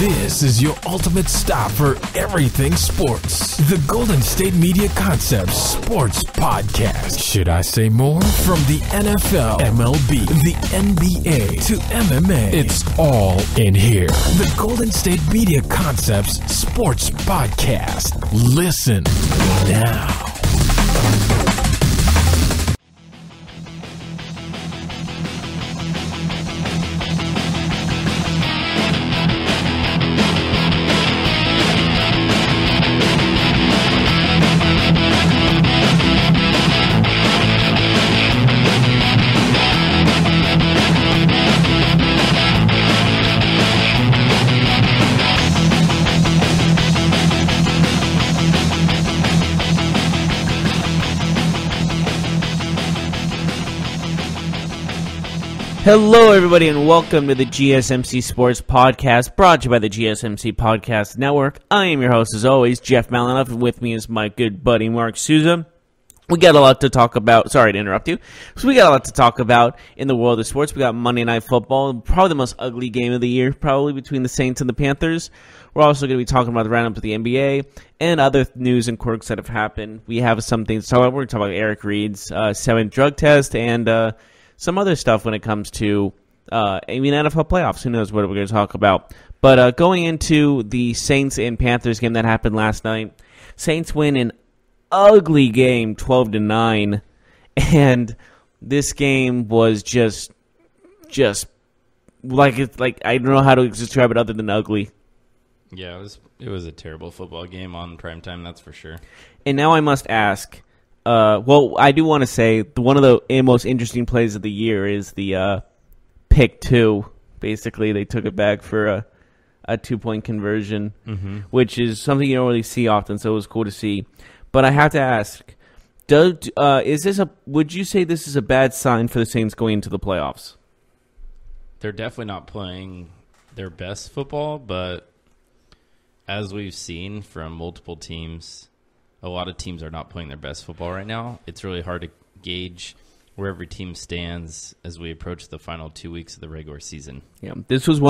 This is your ultimate stop for everything sports. The Golden State Media Concepts Sports Podcast. Should I say more? From the NFL, MLB, the NBA to MMA, it's all in here. The Golden State Media Concepts Sports Podcast. Listen now. Hello, everybody, and welcome to the GSMC Sports Podcast, brought to you by the GSMC Podcast Network. I am your host, as always, Jeff Malinoff, and with me is my good buddy, Mark Souza. We got a lot to talk about. Sorry to interrupt you. So we got a lot to talk about in the world of sports. We got Monday Night Football, probably the most ugly game of the year, probably between the Saints and the Panthers. We're also going to be talking about the roundup of the NBA and other news and quirks that have happened. We have some things to talk about. We're going to talk about Eric Reid's 7th drug test and some other stuff when it comes to NFL playoffs. Who knows what we're going to talk about. But going into the Saints and Panthers game that happened last night, Saints win an ugly game, 12-9, and this game was just like I don't know how to describe it other than ugly. Yeah, it was a terrible football game on primetime, that's for sure. And now I must ask. I do want to say one of the most interesting plays of the year is the pick 2. Basically, they took it back for a 2-point conversion, which is something you don't really see often, so it was cool to see. But I have to ask, would you say this is a bad sign for the Saints going into the playoffs? They're definitely not playing their best football, but as we've seen from multiple teams, a lot of teams are not playing their best football right now. It's really hard to gauge where every team stands as we approach the final 2 weeks of the regular season. Yeah, this was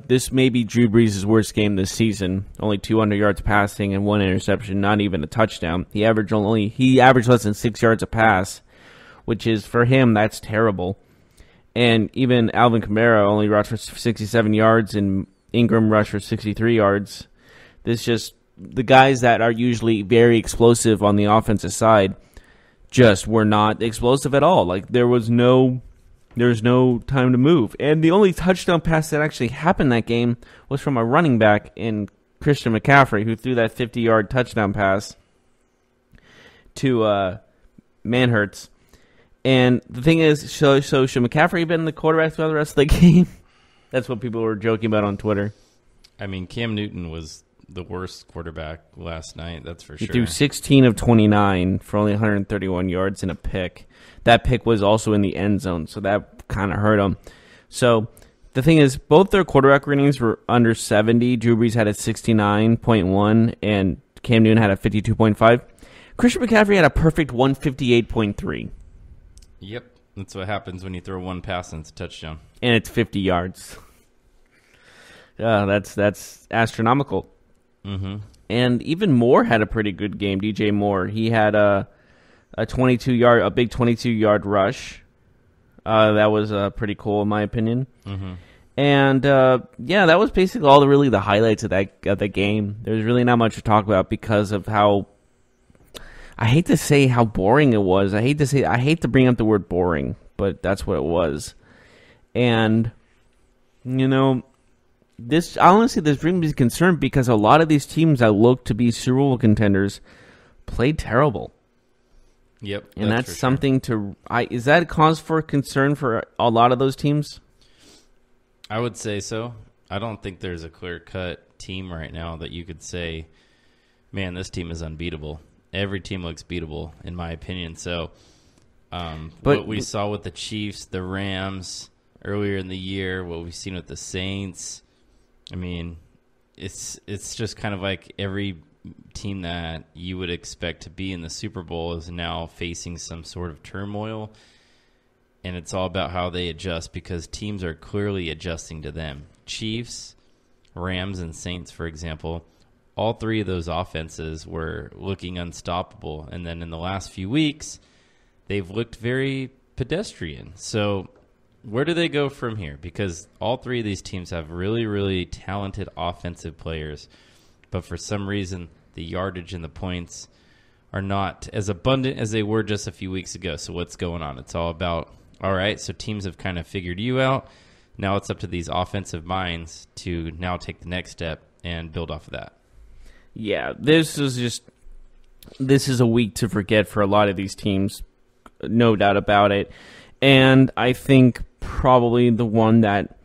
this may be Drew Brees' worst game this season. Only 200 yards passing and 1 interception, not even a touchdown. He averaged less than 6 yards a pass, which is, for him, that's terrible. And even Alvin Kamara only rushed for 67 yards and Ingram rushed for 63 yards. The guys that are usually very explosive on the offensive side just were not explosive at all. Like there was no time to move. And the only touchdown pass that actually happened that game was from a running back in Christian McCaffrey, who threw that 50-yard touchdown pass to Manhurts. And the thing is, so should McCaffrey have been the quarterback throughout the rest of the game? That's what people were joking about on Twitter. I mean, Cam Newton was the worst quarterback last night, that's for sure. He threw 16 of 29 for only 131 yards and a pick. That pick was also in the end zone, so that kind of hurt him. So the thing is, both their quarterback ratings were under 70. Drew Brees had a 69.1, and Cam Newton had a 52.5. Christian McCaffrey had a perfect 158.3. Yep, that's what happens when you throw one pass and it's a touchdown. And it's 50 yards. That's astronomical. Mm-hmm. And even Moore had a pretty good game. DJ Moore, he had a big 22-yard rush. That was pretty cool in my opinion. Mm-hmm. And that was basically all the highlights of the game. There's really not much to talk about because of how, I hate to say how boring it was. I hate to bring up the word boring, but that's what it was. And this brings me concern because a lot of these teams that look to be Super Bowl contenders played terrible. Yep, and that's something is that a cause for concern for a lot of those teams? I would say so. I don't think there's a clear-cut team right now that you could say, man, this team is unbeatable. Every team looks beatable, in my opinion. So, what we saw with the Chiefs, the Rams earlier in the year, what we've seen with the Saints, I mean, it's just kind of like every team that you would expect to be in the Super Bowl is now facing some sort of turmoil. And it's all about how they adjust because teams are clearly adjusting to them. Chiefs Rams and Saints, for example, all three of those offenses were looking unstoppable. And then in the last few weeks, they've looked very pedestrian. So where do they go from here? Because all three of these teams have really, really talented offensive players. But for some reason, the yardage and the points are not as abundant as they were just a few weeks ago. So what's going on? It's all about, all right, so teams have kind of figured you out. Now it's up to these offensive minds to now take the next step and build off of that. Yeah, this is a week to forget for a lot of these teams, no doubt about it. And I think probably the one that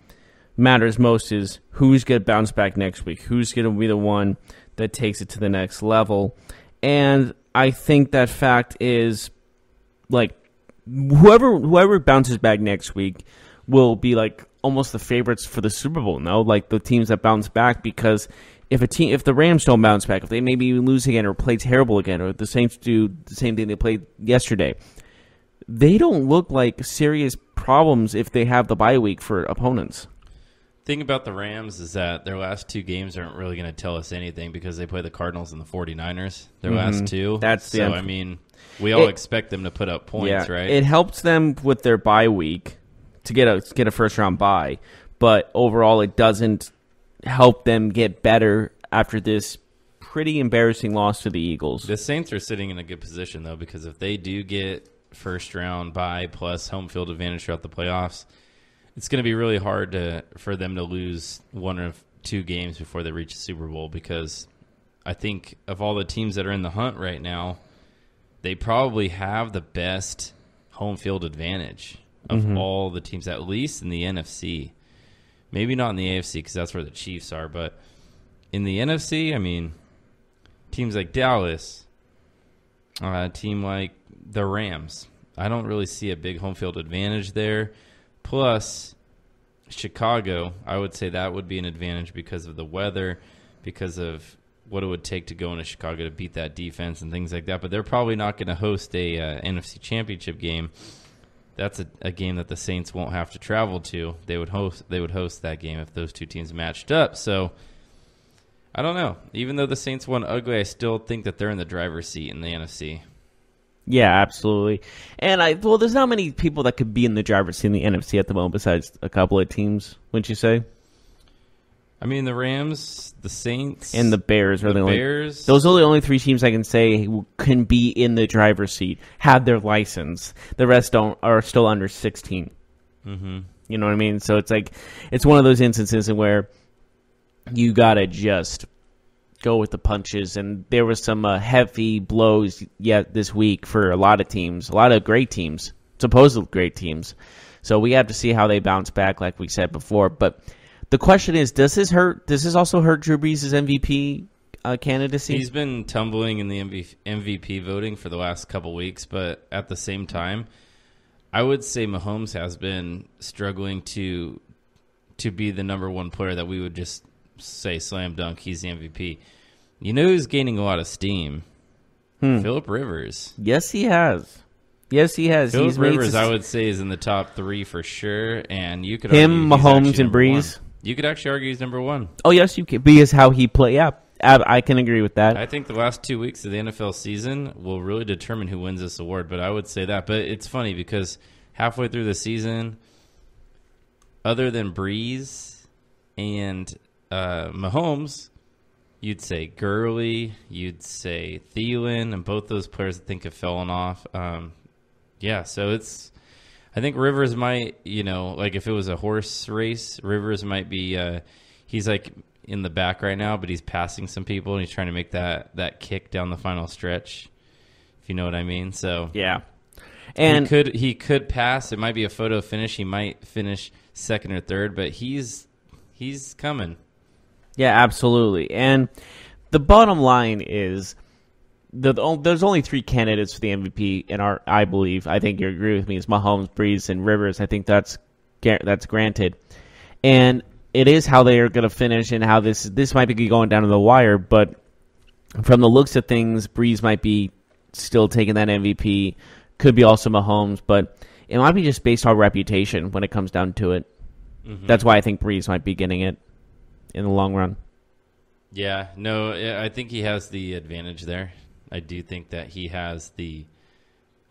matters most is who's going to bounce back next week, who's going to be the one that takes it to the next level. And I think that fact is, like, whoever bounces back next week will be like almost the favorites for the Super Bowl. No, like the teams that bounce back, because if the Rams don't bounce back, if they maybe lose again or play terrible again, or the Saints do the same thing they played yesterday, they don't look like serious problems if they have the bye week for opponents. Thing about the Rams is that their last two games aren't really going to tell us anything because they play the Cardinals and the 49ers, their last two. I mean, we all expect them to put up points, right? It helps them with their bye week to get a first-round bye, but overall it doesn't help them get better after this pretty embarrassing loss to the Eagles. The Saints are sitting in a good position, though, because if they do get first-round bye plus home field advantage throughout the playoffs, it's going to be really hard for them to lose one or two games before they reach the Super Bowl, because I think of all the teams that are in the hunt right now, they probably have the best home field advantage of all the teams, at least in the NFC. Maybe not in the AFC because that's where the Chiefs are, but in the NFC, I mean, teams like Dallas, a team like the Rams, I don't really see a big home field advantage there. Plus, Chicago, I would say that would be an advantage because of the weather, because of what it would take to go into Chicago to beat that defense and things like that. But they're probably not going to host a NFC Championship game. That's a game that the Saints won't have to travel to. They would host that game if those two teams matched up. So I don't know. Even though the Saints won ugly, I still think that they're in the driver's seat in the NFC. Yeah, absolutely. And there's not many people that could be in the driver's seat in the NFC at the moment besides a couple of teams, wouldn't you say? I mean, the Rams, the Saints, and the Bears are the only. Bears. Those are the only three teams I can say can be in the driver's seat, have their license. The rest are still under 16. Mm-hmm. You know what I mean? So it's like it's one of those instances where you gotta just go with the punches. And there was some heavy blows this week for a lot of teams, a lot of great teams, supposedly great teams. So we have to see how they bounce back, like we said before, but. The question is, does this also hurt Drew Brees' MVP candidacy? He's been tumbling in the MVP voting for the last couple weeks, but at the same time, I would say Mahomes has been struggling to be the number one player that we would just say slam dunk, he's the MVP. You know who's gaining a lot of steam? Phillip Rivers. Yes, he has. Phillip Rivers, I would say, is in the top three for sure, and you could him, argue Mahomes, and Brees. You could actually argue he's number one. Oh, yes, you can. Because how he play. Yeah, I can agree with that. I think the last 2 weeks of the NFL season will really determine who wins this award, but I would say that. But it's funny because halfway through the season, other than Brees and Mahomes, you'd say Gurley, you'd say Thielen, and both those players I think have fallen off. So it's... I think Rivers might, like if it was a horse race, Rivers might be, he's like in the back right now, but he's passing some people and he's trying to make that kick down the final stretch, if you know what I mean. So yeah, and he could pass. It might be a photo finish. He might finish second or third, but he's coming. Yeah, absolutely. And the bottom line is, there's only three candidates for the MVP I believe. I think you agree with me. It's Mahomes, Brees, and Rivers. I think that's granted, and it is how they are going to finish and how this might be going down to the wire. But from the looks of things, Brees might be still taking that MVP. Could be also Mahomes, but it might be just based on reputation when it comes down to it. Mm-hmm. That's why I think Brees might be getting it. in the long run. Yeah, no, I think he has the advantage there. I do think that he has the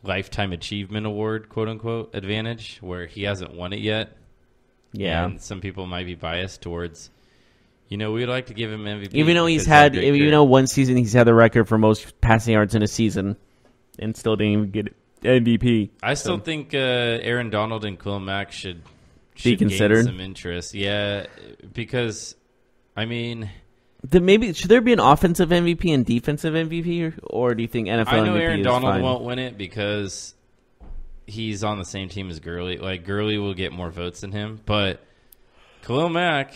Lifetime Achievement Award, quote-unquote, advantage, where he hasn't won it yet. Yeah. And some people might be biased towards, we'd like to give him MVP. Even though one season he's had the record for most passing yards in a season and still didn't even get MVP. I still think Aaron Donald and Khalil Mack should be considered. Gain some interest. Yeah, because, maybe should there be an offensive MVP and defensive MVP, or do you think NFL MVP is fine? I know Aaron Donald won't win it because he's on the same team as Gurley. Like, Gurley will get more votes than him, but Khalil Mack,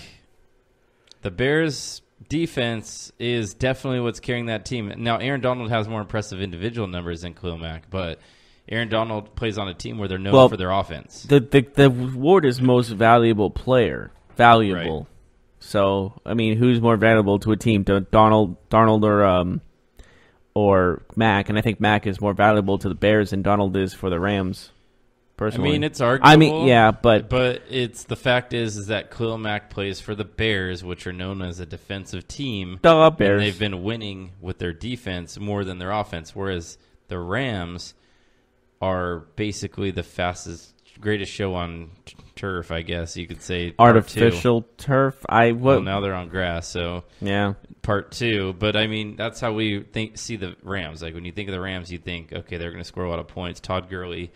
the Bears' defense is definitely what's carrying that team. Now, Aaron Donald has more impressive individual numbers than Khalil Mack, but Aaron Donald plays on a team where they're known for their offense. The award is most valuable player. Valuable. Right. So, who's more valuable to a team, to Darnold or Mack? And I think Mack is more valuable to the Bears than Donald is for the Rams, personally. It's arguable. Yeah, but it's the fact is that Khalil Mack plays for the Bears, which are known as a defensive team. The Bears. And they've been winning with their defense more than their offense, whereas the Rams are basically the greatest show on turf, I guess you could say. Artificial turf. Well, now they're on grass, so yeah. Part 2, but that's how we see the Rams. Like, when you think of the Rams, you think, okay, they're going to score a lot of points. Todd Gurley,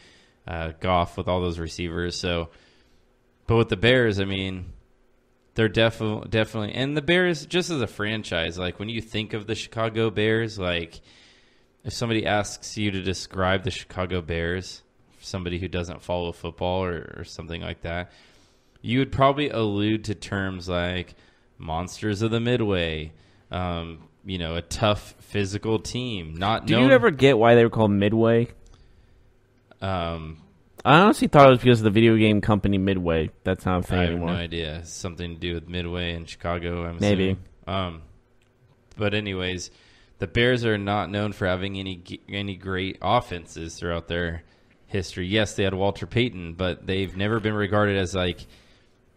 Goff with all those receivers. So, but with the Bears, they're definitely, and the Bears just as a franchise. Like, when you think of the Chicago Bears, like, if somebody asks you to describe the Chicago Bears, somebody who doesn't follow football or something like that, you would probably allude to terms like monsters of the Midway, a tough physical team. Do you ever get why they were called Midway? I honestly thought it was because of the video game company Midway. That's not a thing anymore. I have no idea. It's something to do with Midway in Chicago, I'm Maybe. assuming. But anyways, the Bears are not known for having any great offenses throughout their history. Yes, they had Walter Payton, but they've never been regarded as, like,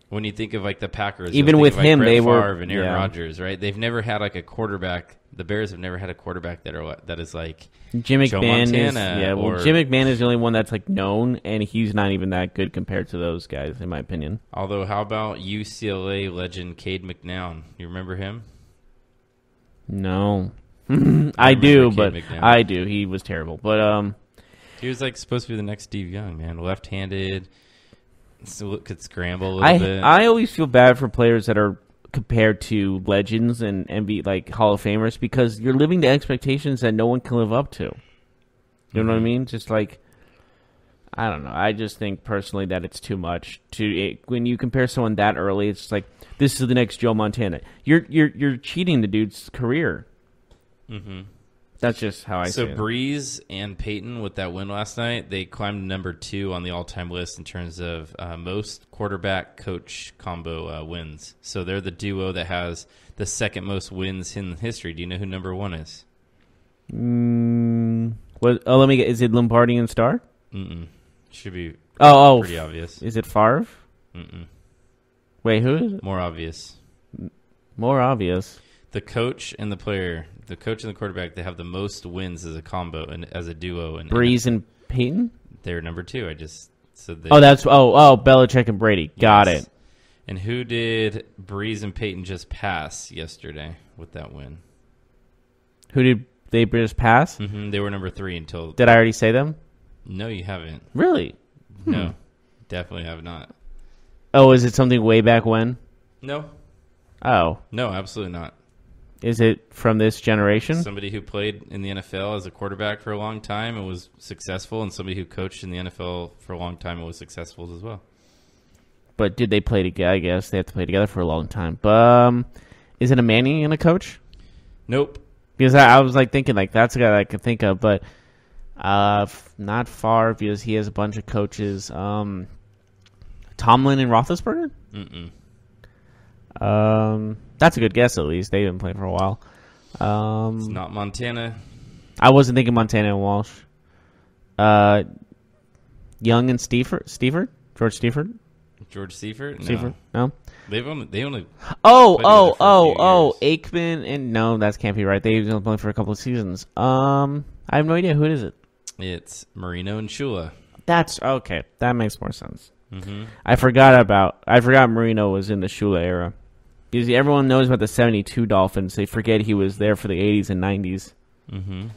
when you think of, like, the Packers, even with him, Brett they Favre were and Aaron Rodgers, right? They've never had, like, a quarterback. The Bears have never had a quarterback that is like Jim McMahon. Joe Montana, Jim McMahon is the only one that's, like, known, and he's not even that good compared to those guys, in my opinion. Although, how about UCLA legend Cade McNown? You remember him? No. I do. He was terrible, but he was, like, supposed to be the next Steve Young, man. Left-handed, could scramble a little bit. I always feel bad for players that are compared to legends and be like Hall of Famers, because you're living to expectations that no one can live up to. You know what I mean? Just like, I don't know. I just think personally that it's too much when you compare someone that early. It's like, this is the next Joe Montana. You're cheating the dude's career. Mm-hmm. That's just how I see it. So Breeze and Peyton, with that win last night, they climbed number 2 on the all-time list in terms of most quarterback-coach combo wins. So they're the duo that has the second most wins in history. Do you know who number 1 is? Let me get. Is it Lombardi and Starr? Should be pretty obvious. Is it Favre? Wait, who is it? More obvious. More obvious. The coach and the player, the coach and the quarterback, they have the most wins as a combo and as a duo. Breeze and Peyton? They're number 2. I just said that. Belichick and Brady. Got it. And who did Breeze and Peyton just pass yesterday with that win? Who did they just pass? They were number 3 until. Did I already say them? No, you haven't. Really? No, definitely have not. Oh, is it something way back when? No. Oh. No, absolutely not. Is it from this generation? Somebody who played in the NFL as a quarterback for a long time and was successful, and somebody who coached in the NFL for a long time and was successful as well. But did they play together? I guess they have to play together for a long time. But is it a Manning and a coach? Nope. Because I was like thinking like that's a guy that I could think of, but not far because he has a bunch of coaches. Tomlin and Roethlisberger? That's a good guess, at least. They've been playing for a while. It's not Montana. I wasn't thinking Montana and Walsh. Young and Stieford? George Stieford? George Seifert? No. Seifert? No. They only. Oh, played together for a few years. Aikman and no, that can't be right. They've only played for a couple of seasons. I have no idea. Who is it? It's Marino and Shula. That's okay. That makes more sense. Mm-hmm. I forgot Marino was in the Shula era. Because everyone knows about the 72 Dolphins. They forget he was there for the 80s and 90s. Mm-hmm.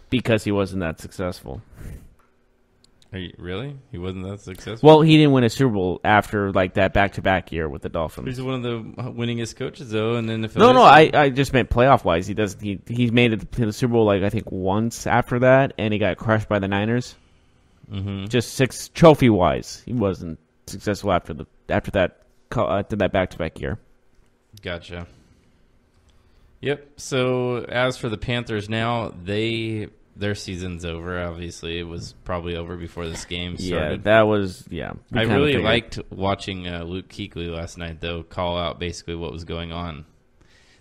Because he wasn't that successful. Really? He wasn't that successful? Well, he didn't win a Super Bowl after like that back-to-back year with the Dolphins. He's one of the winningest coaches, though. And then I just meant playoff-wise. He made it to the Super Bowl like I think once after that, and he got crushed by the Niners. Mm-hmm. Just 6 trophy-wise, he wasn't successful after that back-to-back year. Gotcha. Yep. So as for the Panthers now, their season's over. Obviously, it was probably over before this game started. Yeah, that was I really liked watching Luke Kuechly last night, though, call out basically what was going on.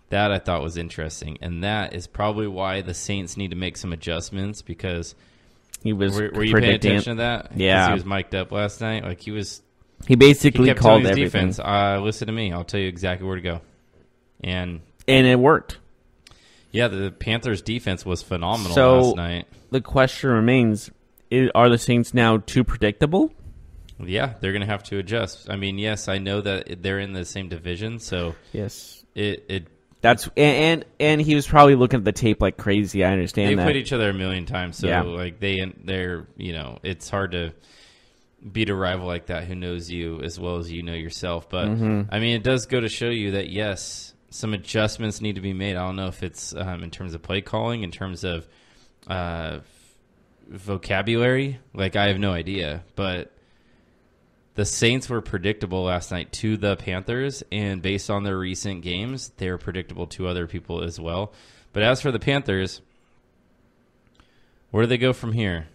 That I thought was interesting, and that is probably why the Saints need to make some adjustments because he was. Were you paying attention to that? Yeah, he was mic'd up last night. Like he was. He basically kept called telling his everything. Defense, listen to me. I'll tell you exactly where to go, and it worked. Yeah, the Panthers' defense was phenomenal last night. The question remains, are the Saints now too predictable? Yeah, they're going to have to adjust. I mean, yes, I know that they're in the same division, so yes, that's and he was probably looking at the tape like crazy. I understand they've that. played each other a million times, so like they're it's hard to beat a rival like that who knows you as well as you know yourself. But I mean, it does go to show you that yes, some adjustments need to be made. I don't know if it's in terms of play calling, in terms of vocabulary. Like, I have no idea. But the Saints were predictable last night to the Panthers, and based on their recent games, they were predictable to other people as well. But as for the Panthers, where do they go from here?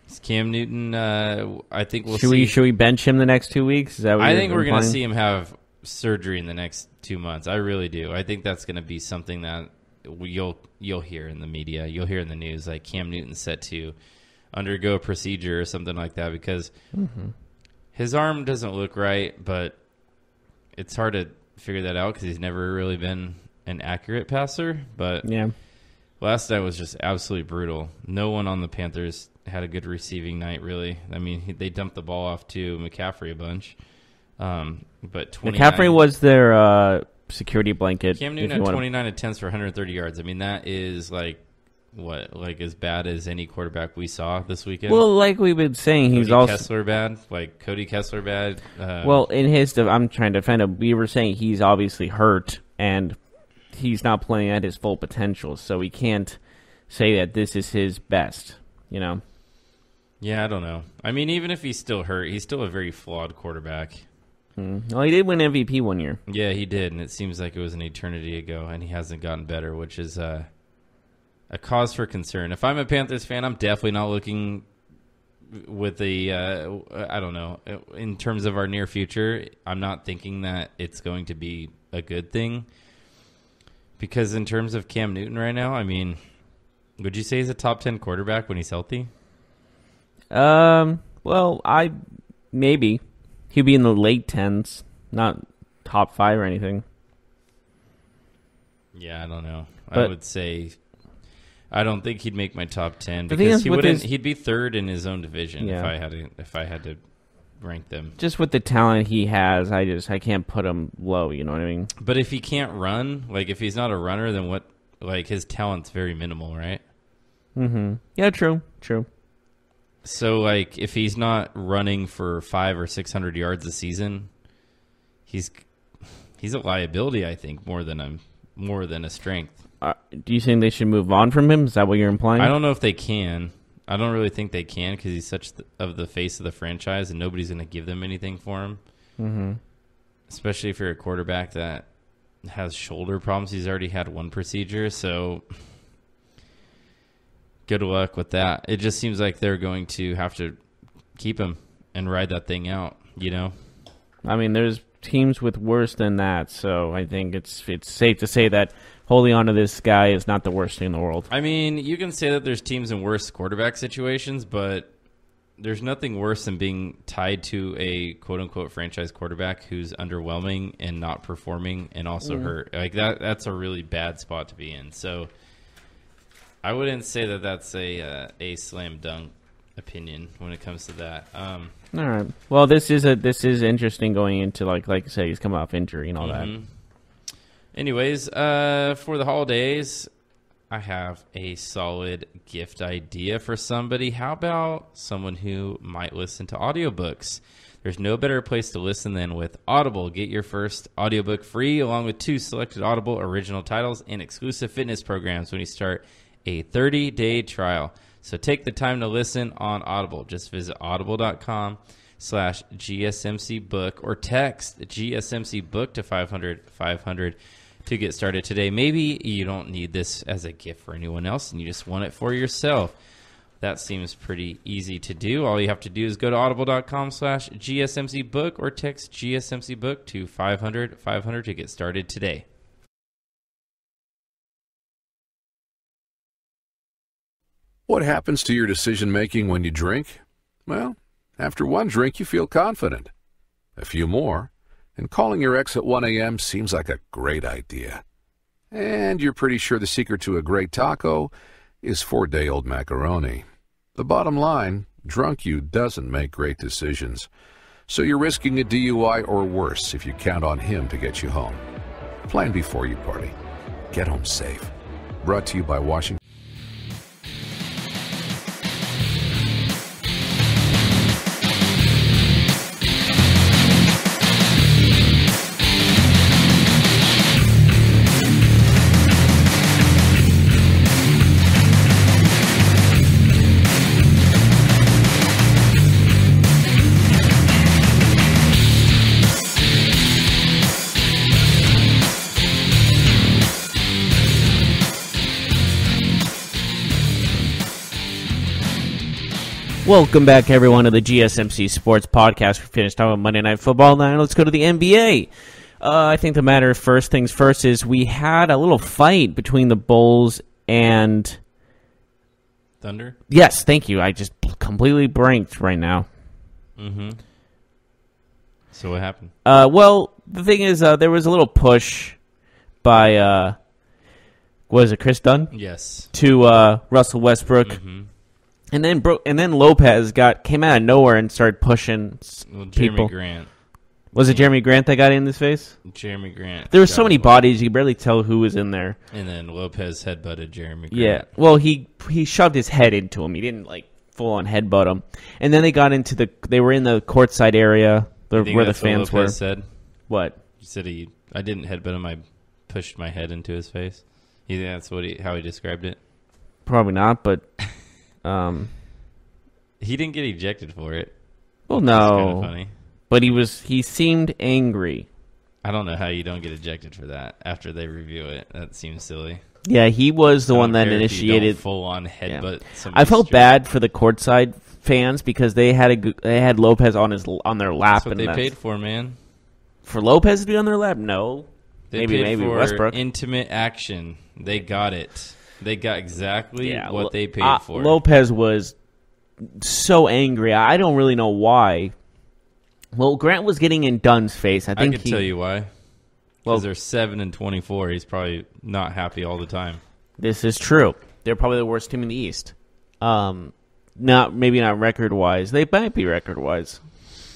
Is Cam Newton, I think we'll see. Should we bench him the next 2 weeks? Is that what I think we're going to see him have surgery in the next 2 months. I really do. I think that's going to be something that you'll hear in the media. You'll hear in the news, like Cam Newton's set to undergo a procedure or something like that because his arm doesn't look right, but it's hard to figure that out because he's never really been an accurate passer. But last night was just absolutely brutal. No one on the Panthers had a good receiving night, really. I mean, they dumped the ball off to McCaffrey a bunch. But McCaffrey was their security blanket. Cam Newton had 29 attempts for 130 yards. I mean, that is like as bad as any quarterback we saw this weekend. Well, like we've been saying, he's also Kessler bad. Like Cody Kessler bad. Well, in his, I'm trying to defend him. We were saying he's obviously hurt and he's not playing at his full potential, so we can't say that this is his best. You know. Yeah, I don't know. I mean, even if he's still hurt, he's still a very flawed quarterback. Well, he did win MVP one year. Yeah, he did, and it seems like it was an eternity ago, and he hasn't gotten better, which is a cause for concern. If I'm a Panthers fan, I'm definitely not looking with I don't know, in terms of our near future, I'm not thinking that it's going to be a good thing. Because in terms of Cam Newton right now, I mean, would you say he's a top 10 quarterback when he's healthy? Well, maybe. He'd be in the late 10s, not top 5 or anything. Yeah, I don't know. But I would say I don't think he'd make my top 10 because he'd be third in his own division if I had to rank them. Just with the talent he has, I can't put him low, you know what I mean? But if he can't run, like if he's not a runner, then what? Like his talent's very minimal, right? Yeah, true. So, like, if he's not running for 500 or 600 yards a season, he's a liability. I think more than a strength. Do you think they should move on from him? Is that what you're implying? I don't know if they can. I don't really think they can because he's such of the face of the franchise, and nobody's going to give them anything for him. Especially if you're a quarterback that has shoulder problems. He's already had one procedure, so good luck with that. It just seems like they're going to have to keep him and ride that thing out, you know? I mean, there's teams with worse than that, so I think it's safe to say that holding on to this guy is not the worst thing in the world. I mean, you can say that there's teams in worse quarterback situations, but there's nothing worse than being tied to a quote-unquote franchise quarterback who's underwhelming and not performing and also hurt. Like that's a really bad spot to be in. So I wouldn't say that that's a slam dunk opinion when it comes to that. All right. Well, this is interesting going into like I said, he's coming off injury and all that. Anyways, for the holidays, I have a solid gift idea for somebody. How about someone who might listen to audiobooks? There's no better place to listen than with Audible. Get your first audiobook free along with 2 selected Audible original titles and exclusive fitness programs when you start a 30-day trial. So take the time to listen on Audible. Just visit audible.com/GSMC book or text GSMC book to 500 to get started today. Maybe you don't need this as a gift for anyone else and you just want it for yourself. That seems pretty easy to do. All you have to do is go to audible.com/GSMC book or text GSMC book to 500 to get started today. What happens to your decision-making when you drink? Well, after one drink, you feel confident. A few more, and calling your ex at 1 a.m. seems like a great idea. And you're pretty sure the secret to a great taco is 4-day-old macaroni. The bottom line, drunk you doesn't make great decisions. So you're risking a DUI or worse if you count on him to get you home. Plan before you party. Get home safe. Brought to you by Washington. Welcome back, everyone, to the GSMC Sports Podcast. We finished talking about Monday Night Football. Now let's go to the NBA. I think the matter of first things first is we had a little fight between the Bulls and Thunder? Yes, thank you. I just completely blanked right now. So what happened? Well, the thing is, there was a little push by, was it Chris Dunn? Yes. To Russell Westbrook. And then Lopez came out of nowhere and started pushing Jeremy people. Grant. Was it Jeremy Grant that got in his face? Jeremy Grant. There were so many bodies, you could barely tell who was in there. And then Lopez headbutted Jeremy Grant. Yeah. Well, he shoved his head into him. He didn't, full on headbutt him. And then they got into they were in the courtside area where the fans were. Said? What? He said I didn't headbutt him, I pushed my head into his face. You think that's how he described it? Probably not, but... he didn't get ejected for it. Well, no. That's kind of funny. But he seemed angry. I don't know how you don't get ejected for that after they review it. That seems silly. Yeah, he was the one that initiated full-on headbutt. Yeah. I felt bad for the courtside fans because they had Lopez on their lap. That's what they paid for, man. For Lopez to be on their lap? No. They paid for Westbrook. Intimate action. They got it. They got exactly what they paid for. Lopez was so angry. I don't really know why. Well, Grant was getting in Dunn's face. I can tell you why. Because they're 7-24. He's probably not happy all the time. This is true. They're probably the worst team in the East. Maybe not record wise. They might be record wise.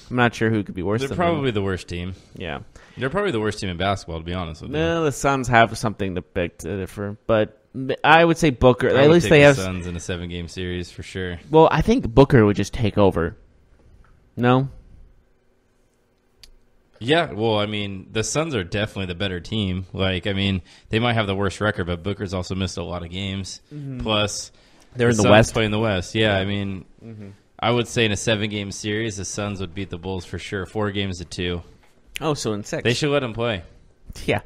I'm not sure who could be worse. They're probably the worst team. Yeah. They're probably the worst team in basketball, to be honest with you. No, the Suns have something to beg to differ, but I would say Booker. At least they have the Suns in a 7-game series for sure. Well, I think Booker would just take over. No. Yeah, well, I mean, the Suns are definitely the better team. They might have the worst record, but Booker's also missed a lot of games. Plus, they're in the Suns West. Play in the West. Yeah, I mean, I would say in a 7-game series, the Suns would beat the Bulls for sure. 4-2. Oh, so in 6. They should let them play. Yeah.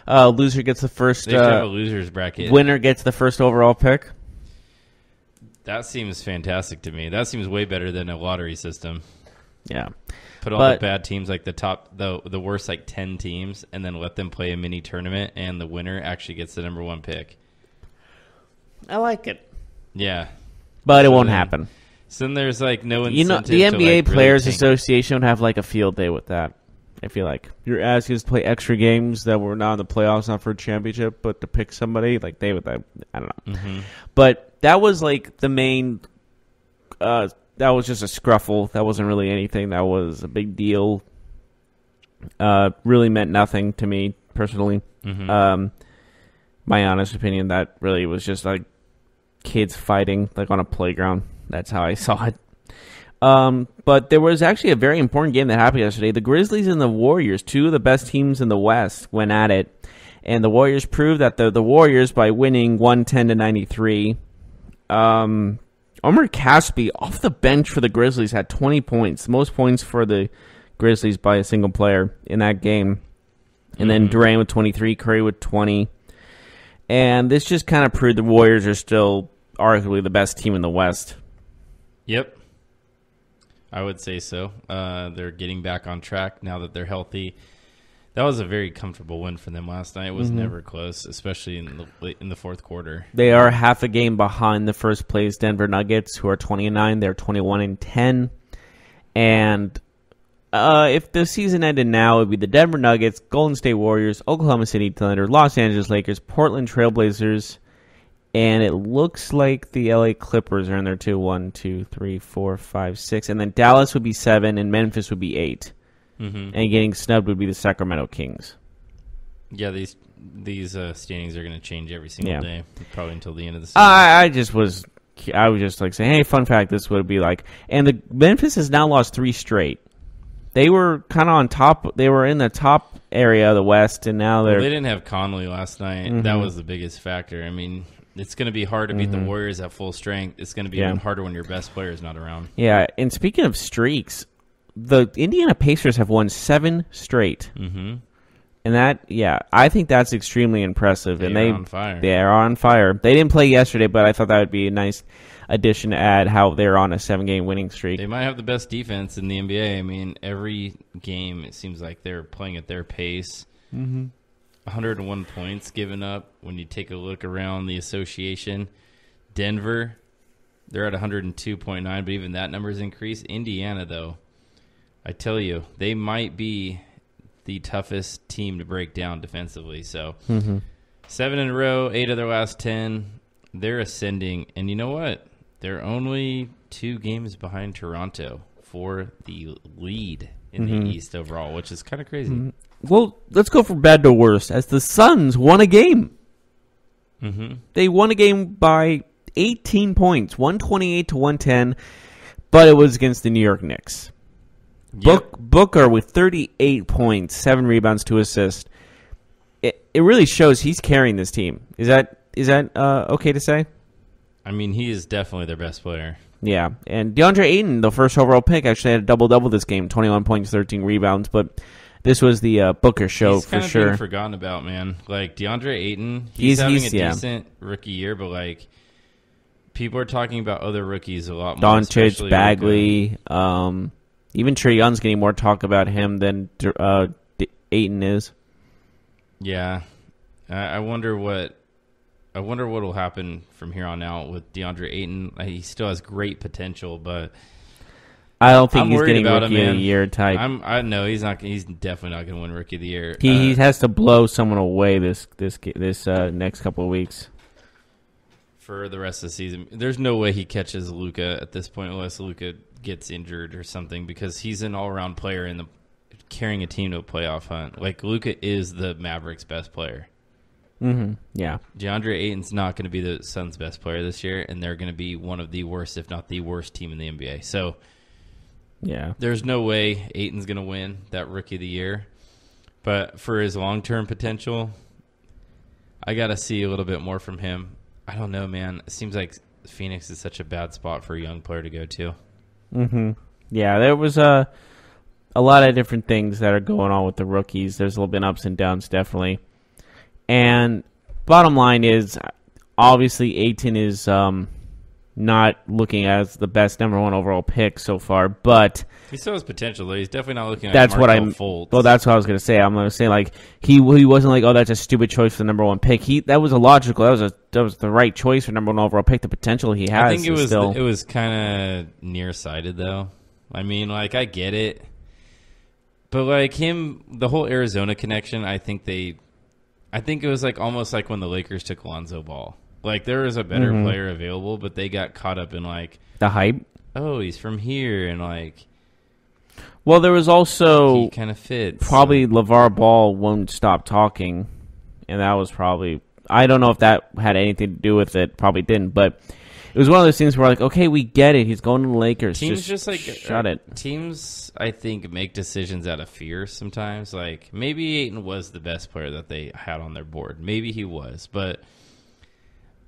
Loser gets the first. They should have a losers bracket. Winner gets the first overall pick. That seems fantastic to me. That seems way better than a lottery system. Yeah. Put all the bad teams, the worst 10 teams, and then let them play a mini tournament, and the winner actually gets the #1 pick. I like it. Yeah. But it won't happen. So then there's like no incentive. You know, the to, NBA like, Players really Association would have like a field day with that. I feel like you're asking us to play extra games that were not in the playoffs, not for a championship, but to pick somebody like they would. I don't know, but that was like the main. That was just a scruffle. That wasn't really anything. That was a big deal. Really meant nothing to me personally. My honest opinion, that really was just like kids fighting like on a playground. That's how I saw it. But there was actually a very important game that happened yesterday. The Grizzlies and the Warriors, two of the best teams in the West, went at it. And the Warriors proved that the Warriors, by winning 110-93, Omar Caspi, off the bench for the Grizzlies, had 20 points. Most points for the Grizzlies by a single player in that game. And then Durant with 23, Curry with 20. And this just kind of proved the Warriors are still arguably the best team in the West. Yep. I would say so. They're getting back on track now that they're healthy. That was a very comfortable win for them last night. It was never close, especially in the fourth quarter. They are half a game behind the first place Denver Nuggets, who are 20-9. They're 21-10. And if the season ended now, it would be the Denver Nuggets, Golden State Warriors, Oklahoma City Thunder, Los Angeles Lakers, Portland Trailblazers, and it looks like the LA Clippers are in there too. 1, 2, 3, 4, 5, 6. And then Dallas would be 7, and Memphis would be 8. And getting snubbed would be the Sacramento Kings. Yeah, these standings are going to change every single day, probably until the end of the season. I was just like saying, hey, fun fact, this would be like. And the Memphis has now lost 3 straight. They were kind of on top. They were in the top area of the West, and now they're. Well, they didn't have Conley last night. That was the biggest factor. I mean, it's going to be hard to beat the Warriors at full strength. It's going to be even harder when your best player is not around. Yeah, and speaking of streaks, the Indiana Pacers have won 7 straight. And that, I think that's extremely impressive. They are on fire. They are on fire. They didn't play yesterday, but I thought that would be a nice addition to add how they're on a 7-game winning streak. They might have the best defense in the NBA. I mean, every game it seems like they're playing at their pace. 101 points given up when you take a look around the association. Denver, they're at 102.9, but even that number's increased. Indiana, though, I tell you, they might be the toughest team to break down defensively. So 7 in a row, 8 of their last 10. They're ascending. And you know what? They're only 2 games behind Toronto for the lead in the East overall, which is kind of crazy. Well, let's go from bad to worse. As the Suns won a game. They won a game by 18 points, 128-110, but it was against the New York Knicks. Yep. Booker with 38 points, 7 rebounds, 2 assists. It really shows he's carrying this team. Is that okay to say? I mean, he is definitely their best player. Yeah, and DeAndre Ayton, the first overall pick, actually had a double-double this game, 21 points, 13 rebounds, but this was the Booker show he's for kind of sure. Being forgotten about, man. Like, DeAndre Ayton, he's having a decent rookie year, but, like, people are talking about other rookies a lot more. Doncic, Bagley, even Trae Young's getting more talk about him than Ayton is. Yeah. I wonder what will happen from here on out with DeAndre Ayton. He still has great potential, but I don't think I'm he's getting about Rookie of the Year type. I know he's not. He's definitely not going to win Rookie of the Year. He has to blow someone away this next couple of weeks for the rest of the season. There's no way he catches Luka at this point unless Luka gets injured or something, because he's an all-around player in carrying a team to a playoff hunt. Like, Luka is the Mavericks' best player. Yeah. DeAndre Ayton's not going to be the Suns' best player this year, and they're going to be one of the worst, if not the worst team in the NBA. So, yeah, there's no way Ayton's going to win that Rookie of the Year. But for his long-term potential, I got to see a little bit more from him. I don't know, man. It seems like Phoenix is such a bad spot for a young player to go to. Yeah, there was a lot of different things that are going on with the rookies. There's a little bit ups and downs, definitely. And bottom line is, obviously, Ayton is not looking as the best number 1 overall pick so far, but he still has potential, though. He's definitely not looking that's like what Markelle I'm. Fultz. Well, that's what I was going to say. I'm going to say like he wasn't like, oh, that's a stupid choice for the number 1 pick. That was a logical. That was the right choice for number 1 overall pick. The potential he has. I think it was kind of nearsighted, though. I mean, like, I get it, but like the whole Arizona connection. I think it was like almost like when the Lakers took Lonzo Ball. Like, there was a better player available, but they got caught up in, like... the hype? Oh, he's from here, and, like... Well, there was also... he kind of fits. Probably LeVar Ball won't stop talking, and that was probably... I don't know if that had anything to do with it. Probably didn't, but it was one of those things where, like, okay, we get it. He's going to the Lakers. Teams just like... shut it. Teams, I think, make decisions out of fear sometimes. Like, maybe Ayton was the best player that they had on their board. Maybe he was, but...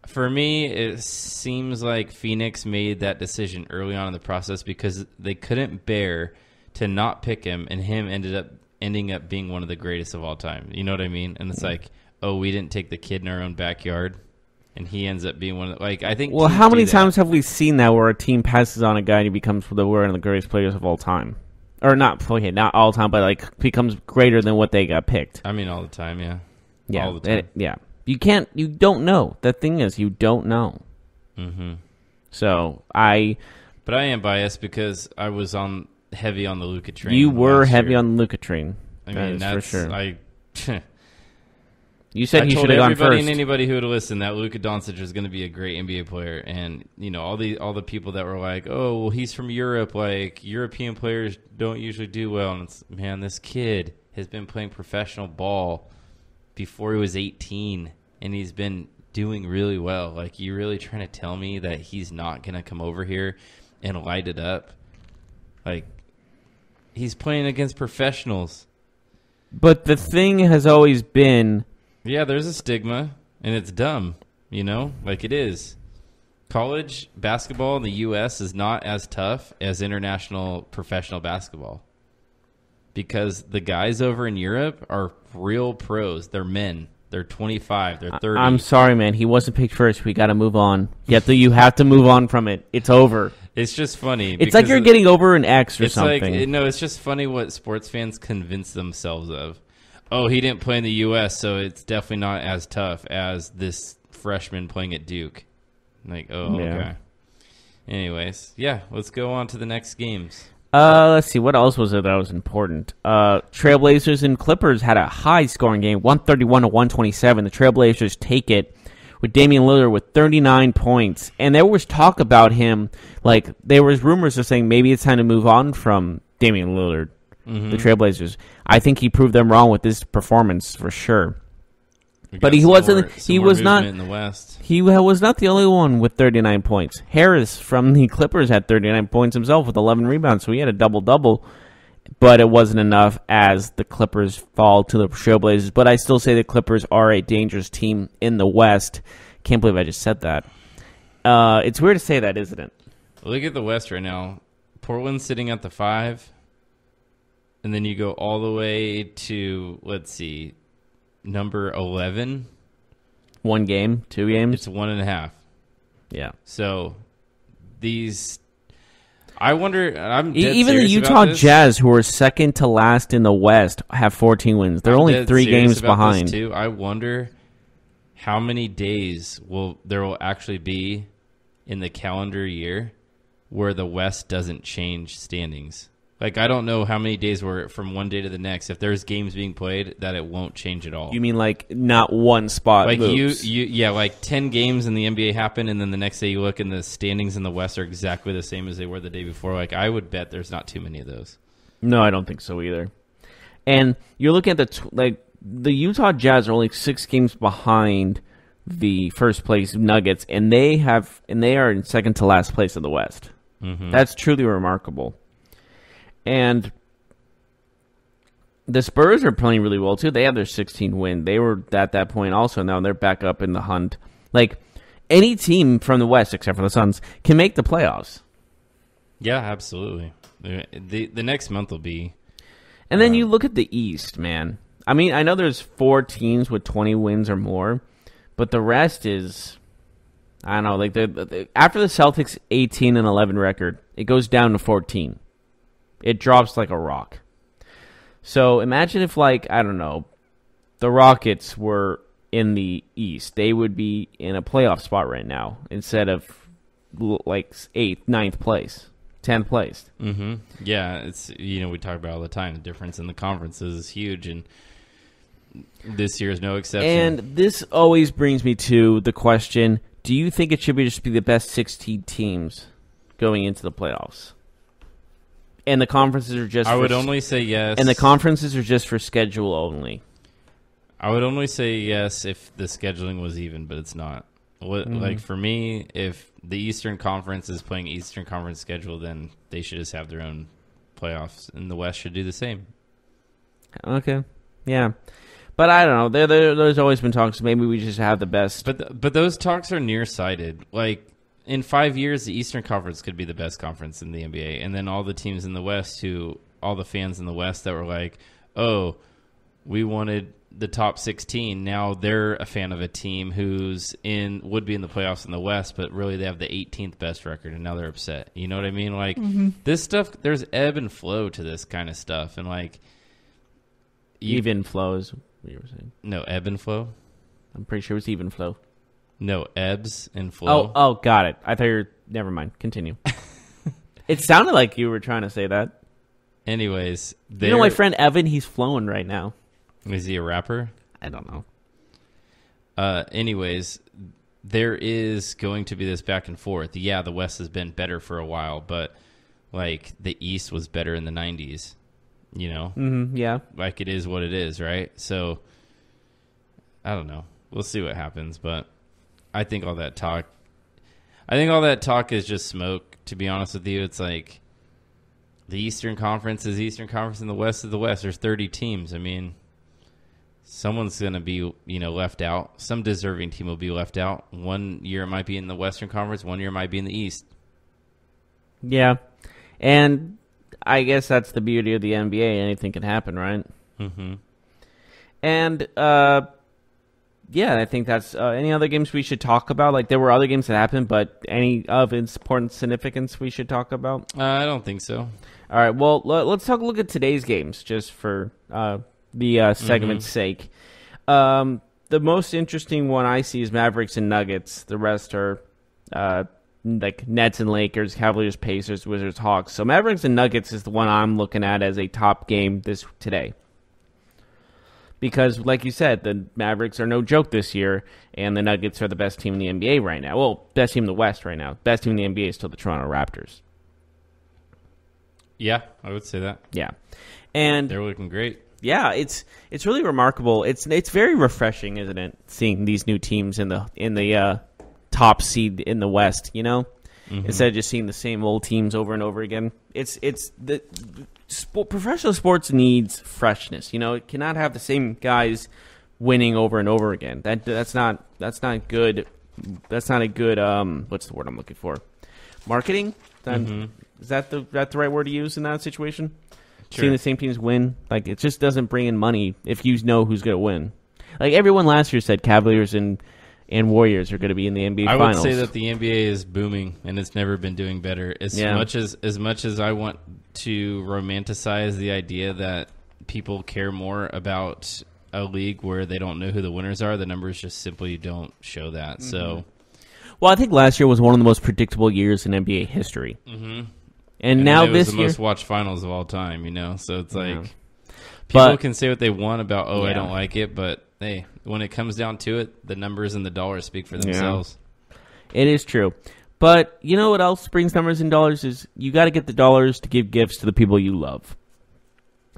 For me, it seems like Phoenix made that decision early on in the process because they couldn't bear to not pick him, and him ending up being one of the greatest of all time. You know what I mean? And it's like, oh, we didn't take the kid in our own backyard, and he ends up being one of the, like, I think. Well, how many times have we seen that where a team passes on a guy and he becomes one of the greatest players of all time? Or not all time, but like becomes greater than what they got picked. I mean, all the time, yeah. Yeah, all the time. Yeah. You don't know. The thing is, you don't know. Mm-hmm. So, But I am biased because I was heavy on the Luka train. You were heavy on the Luka train. I mean, that's for sure. You said he should have gone first. Everybody and anybody who would listen that Luka Doncic was going to be a great NBA player, and you know all the people that were like, "Oh, well, he's from Europe. Like European players don't usually do well." And it's, man, this kid has been playing professional ball before he was 18, and he's been doing really well. Like, you really trying to tell me that he's not going to come over here and light it up? Like, he's playing against professionals. But the thing has always been... Yeah, there's a stigma, and it's dumb, you know? Like, it is. College basketball in the U.S. is not as tough as international professional basketball. Because the guys over in Europe are real pros. They're men. They're 25. They're 30. I'm sorry, man. He wasn't picked first. We got to move on. You have to move on from it. It's over. It's just funny. It's like you're getting over an ex or something. It's just funny what sports fans convince themselves of. Oh, he didn't play in the U.S., so it's definitely not as tough as this freshman playing at Duke. Like, oh, yeah. Okay. Anyways, yeah, let's go on to the next games. Let's see. What else was there that was important? Trailblazers and Clippers had a high-scoring game, 131-127. The Trailblazers take it with Damian Lillard with 39 points. And there was talk about him, like, there was rumors of saying maybe it's time to move on from Damian Lillard, the Trailblazers. I think he proved them wrong with this performance for sure. But he wasn't. He was not in the West. He was not the only one with 39 points. Harris from the Clippers had 39 points himself with 11 rebounds, so he had a double-double. But it wasn't enough as the Clippers fall to the Trailblazers. But I still say the Clippers are a dangerous team in the West. Can't believe I just said that. It's weird to say that, isn't it? Look at the West right now. Portland's sitting at the 5, and then you go all the way to, let's see, number 11. 1 game, 2 games? It's 1.5. Yeah. So these, I wonder. I'm dead even the serious Utah about this. Jazz, who are second to last in the West, have 14 wins. They're only 3 games behind. Too. I wonder how many days there will actually be in the calendar year where the West doesn't change standings. Like, I don't know how many days were from one day to the next. If there's games being played, that it won't change at all. You mean like not one spot like moves? Yeah, like 10 games in the NBA happen, and then the next day you look and the standings in the West are exactly the same as they were the day before. Like, I would bet there's not too many of those. No, I don't think so either. And you're looking at the Utah Jazz are only 6 games behind the first place Nuggets, and they are in second to last place in the West. Mm-hmm. That's truly remarkable. And the Spurs are playing really well, too. They have their 16 win. They were at that point also. Now they're back up in the hunt. Like, any team from the West, except for the Suns, can make the playoffs. Yeah, absolutely. The next month will be... And then you look at the East, man. I mean, I know there's 4 teams with 20 wins or more, but the rest is I don't know, like after the Celtics 18-11 record, it goes down to 14. It drops like a rock. So imagine if, like, I don't know, the Rockets were in the East. They would be in a playoff spot right now instead of like 8th, 9th place, 10th place. Mm-hmm. Yeah, it's, we talk about all the time. The difference in the conferences is huge, and this year is no exception. And this always brings me to the question, do you think it should be just be the best 16 teams going into the playoffs? And the conferences are just I would only say yes. And the conferences are just for schedule only. I would only say yes if the scheduling was even, but it's not. Like, for me, if the Eastern Conference is playing Eastern Conference schedule, then they should just have their own playoffs, and the West should do the same. Okay, yeah. But I don't know. There's always been talks. Maybe we just have the best. But those talks are nearsighted. Like, in 5 years, the Eastern Conference could be the best conference in the NBA, and then all the teams in the West all the fans in the West that were like, oh, we wanted the top 16. Now they're a fan of a team who's would be in the playoffs in the West, but really they have the 18th best record, and now they're upset. You know what I mean? Like, this stuff, there's ebb and flow to this kind of stuff, and like even flow is what you were saying. No, ebb and flow. I'm pretty sure it's even flow. No, ebbs and flow. Oh, got it. I thought you were. Never mind. Continue. It sounded like you were trying to say that. Anyways, my friend Evan, he's flowing right now. Is he a rapper? I don't know. Anyways, there is going to be this back and forth. Yeah, the West has been better for a while, but like the East was better in the 90s, Yeah. Like, it is what it is, right? So I don't know. We'll see what happens, but I think all that talk is just smoke, to be honest with you. It's like the Eastern Conference is Eastern Conference and the West is the West. There's 30 teams. I mean, someone's going to be, left out. Some deserving team will be left out. 1 year it might be in the Western Conference. 1 year it might be in the East. Yeah. And I guess that's the beauty of the NBA. Anything can happen, right? Mm-hmm. And, yeah, I think that's any other games we should talk about. Like, there were other games that happened, but any of important significance we should talk about? I don't think so. All right, well, let's look at today's games just for the segment's sake. The most interesting one I see is Mavericks and Nuggets. The rest are like Nets and Lakers, Cavaliers, Pacers, Wizards, Hawks. So Mavericks and Nuggets is the one I'm looking at as a top game today. Because, like you said, the Mavericks are no joke this year, and the Nuggets are the best team in the NBA right now. Well, best team in the West right now. Best team in the NBA is still the Toronto Raptors. Yeah, I would say that. Yeah. And they're looking great. Yeah, it's really remarkable. It's very refreshing, isn't it, seeing these new teams in the top seed in the West, Instead of just seeing the same old teams over and over again. Professional sports needs freshness. It cannot have the same guys winning over and over again. That's not good. That's not a good what's the word I'm looking for? Marketing? Is that the right word to use in that situation? Sure. Seeing the same teams win, like, it just doesn't bring in money if you know who's going to win. Like, everyone last year said Cavaliers and Warriors are going to be in the NBA Finals. I would say that the NBA is booming, and it's never been doing better. As much as I want to romanticize the idea that people care more about a league where they don't know who the winners are, the numbers just simply don't show that. Mm-hmm. So, well, I think last year was one of the most predictable years in NBA history. Mm-hmm. And now it was this the year, most watched finals of all time. So it's like people can say what they want about, I don't like it, but hey, when it comes down to it, the numbers and the dollars speak for themselves. Yeah. It is true. But you know what else brings numbers and dollars is you got to get the dollars to give gifts to the people you love.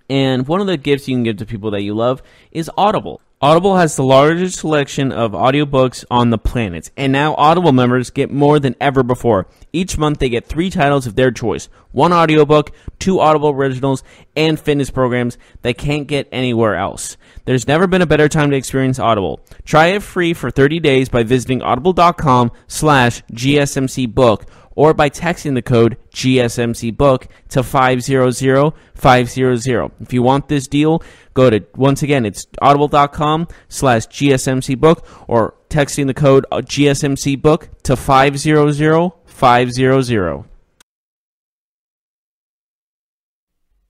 And one of the gifts you can give to people that you love is Audible. Audible has the largest selection of audiobooks on the planet, and now Audible members get more than ever before. Each month they get 3 titles of their choice, 1 audiobook, 2 Audible originals, and fitness programs they can't get anywhere else. There's never been a better time to experience Audible. Try it free for 30 days by visiting audible.com/GSMC book or by texting the code GSMCBook to 500-500. If you want this deal, go to, once again, it's audible.com/GSMCBook or texting the code GSMCBook to 500-500.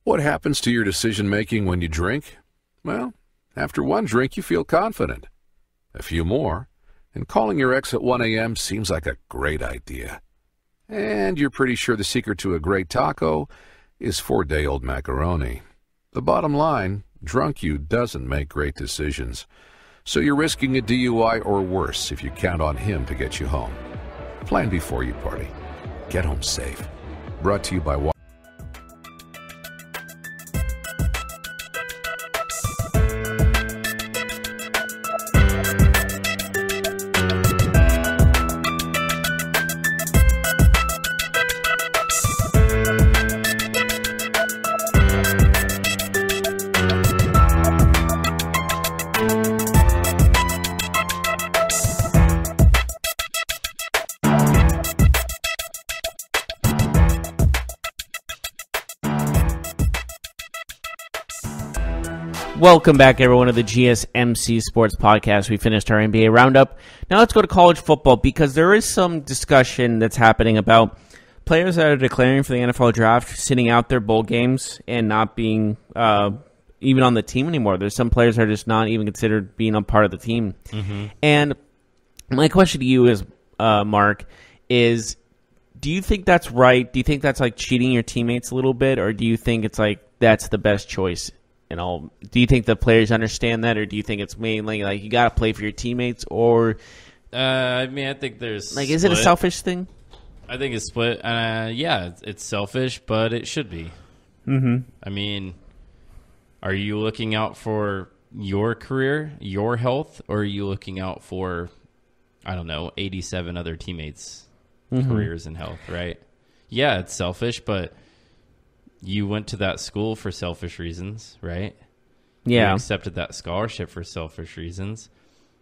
What happens to your decision making when you drink? Well, after one drink, you feel confident. A few more, and calling your ex at 1 a.m. seems like a great idea. And you're pretty sure the secret to a great taco is 4-day-old macaroni. The bottom line, drunk you doesn't make great decisions. So you're risking a DUI or worse if you count on him to get you home. Plan before you party. Get home safe. Brought to you by Welcome back, everyone, to the GSMC Sports Podcast. We finished our NBA roundup. Now let's go to college football because there is some discussion that's happening about players that are declaring for the NFL draft, sitting out their bowl games and not being even on the team anymore. There's some players that are just not even considered being a part of the team. Mm-hmm. And my question to you is, Mark, is do you think that's right? Do you think that's like cheating your teammates a little bit, or do you think it's like that's the best choice? And all, do you think the players understand that, or do you think it's mainly like you got to play for your teammates, or? I mean, I think there's like, is it a selfish thing? I think it's split. Yeah, it's selfish, but it should be. Mm-hmm. I mean, are you looking out for your career, your health, or are you looking out for, I don't know, 87 other teammates' careers and health? Right? Yeah, it's selfish, but you went to that school for selfish reasons, right? Yeah. You accepted that scholarship for selfish reasons.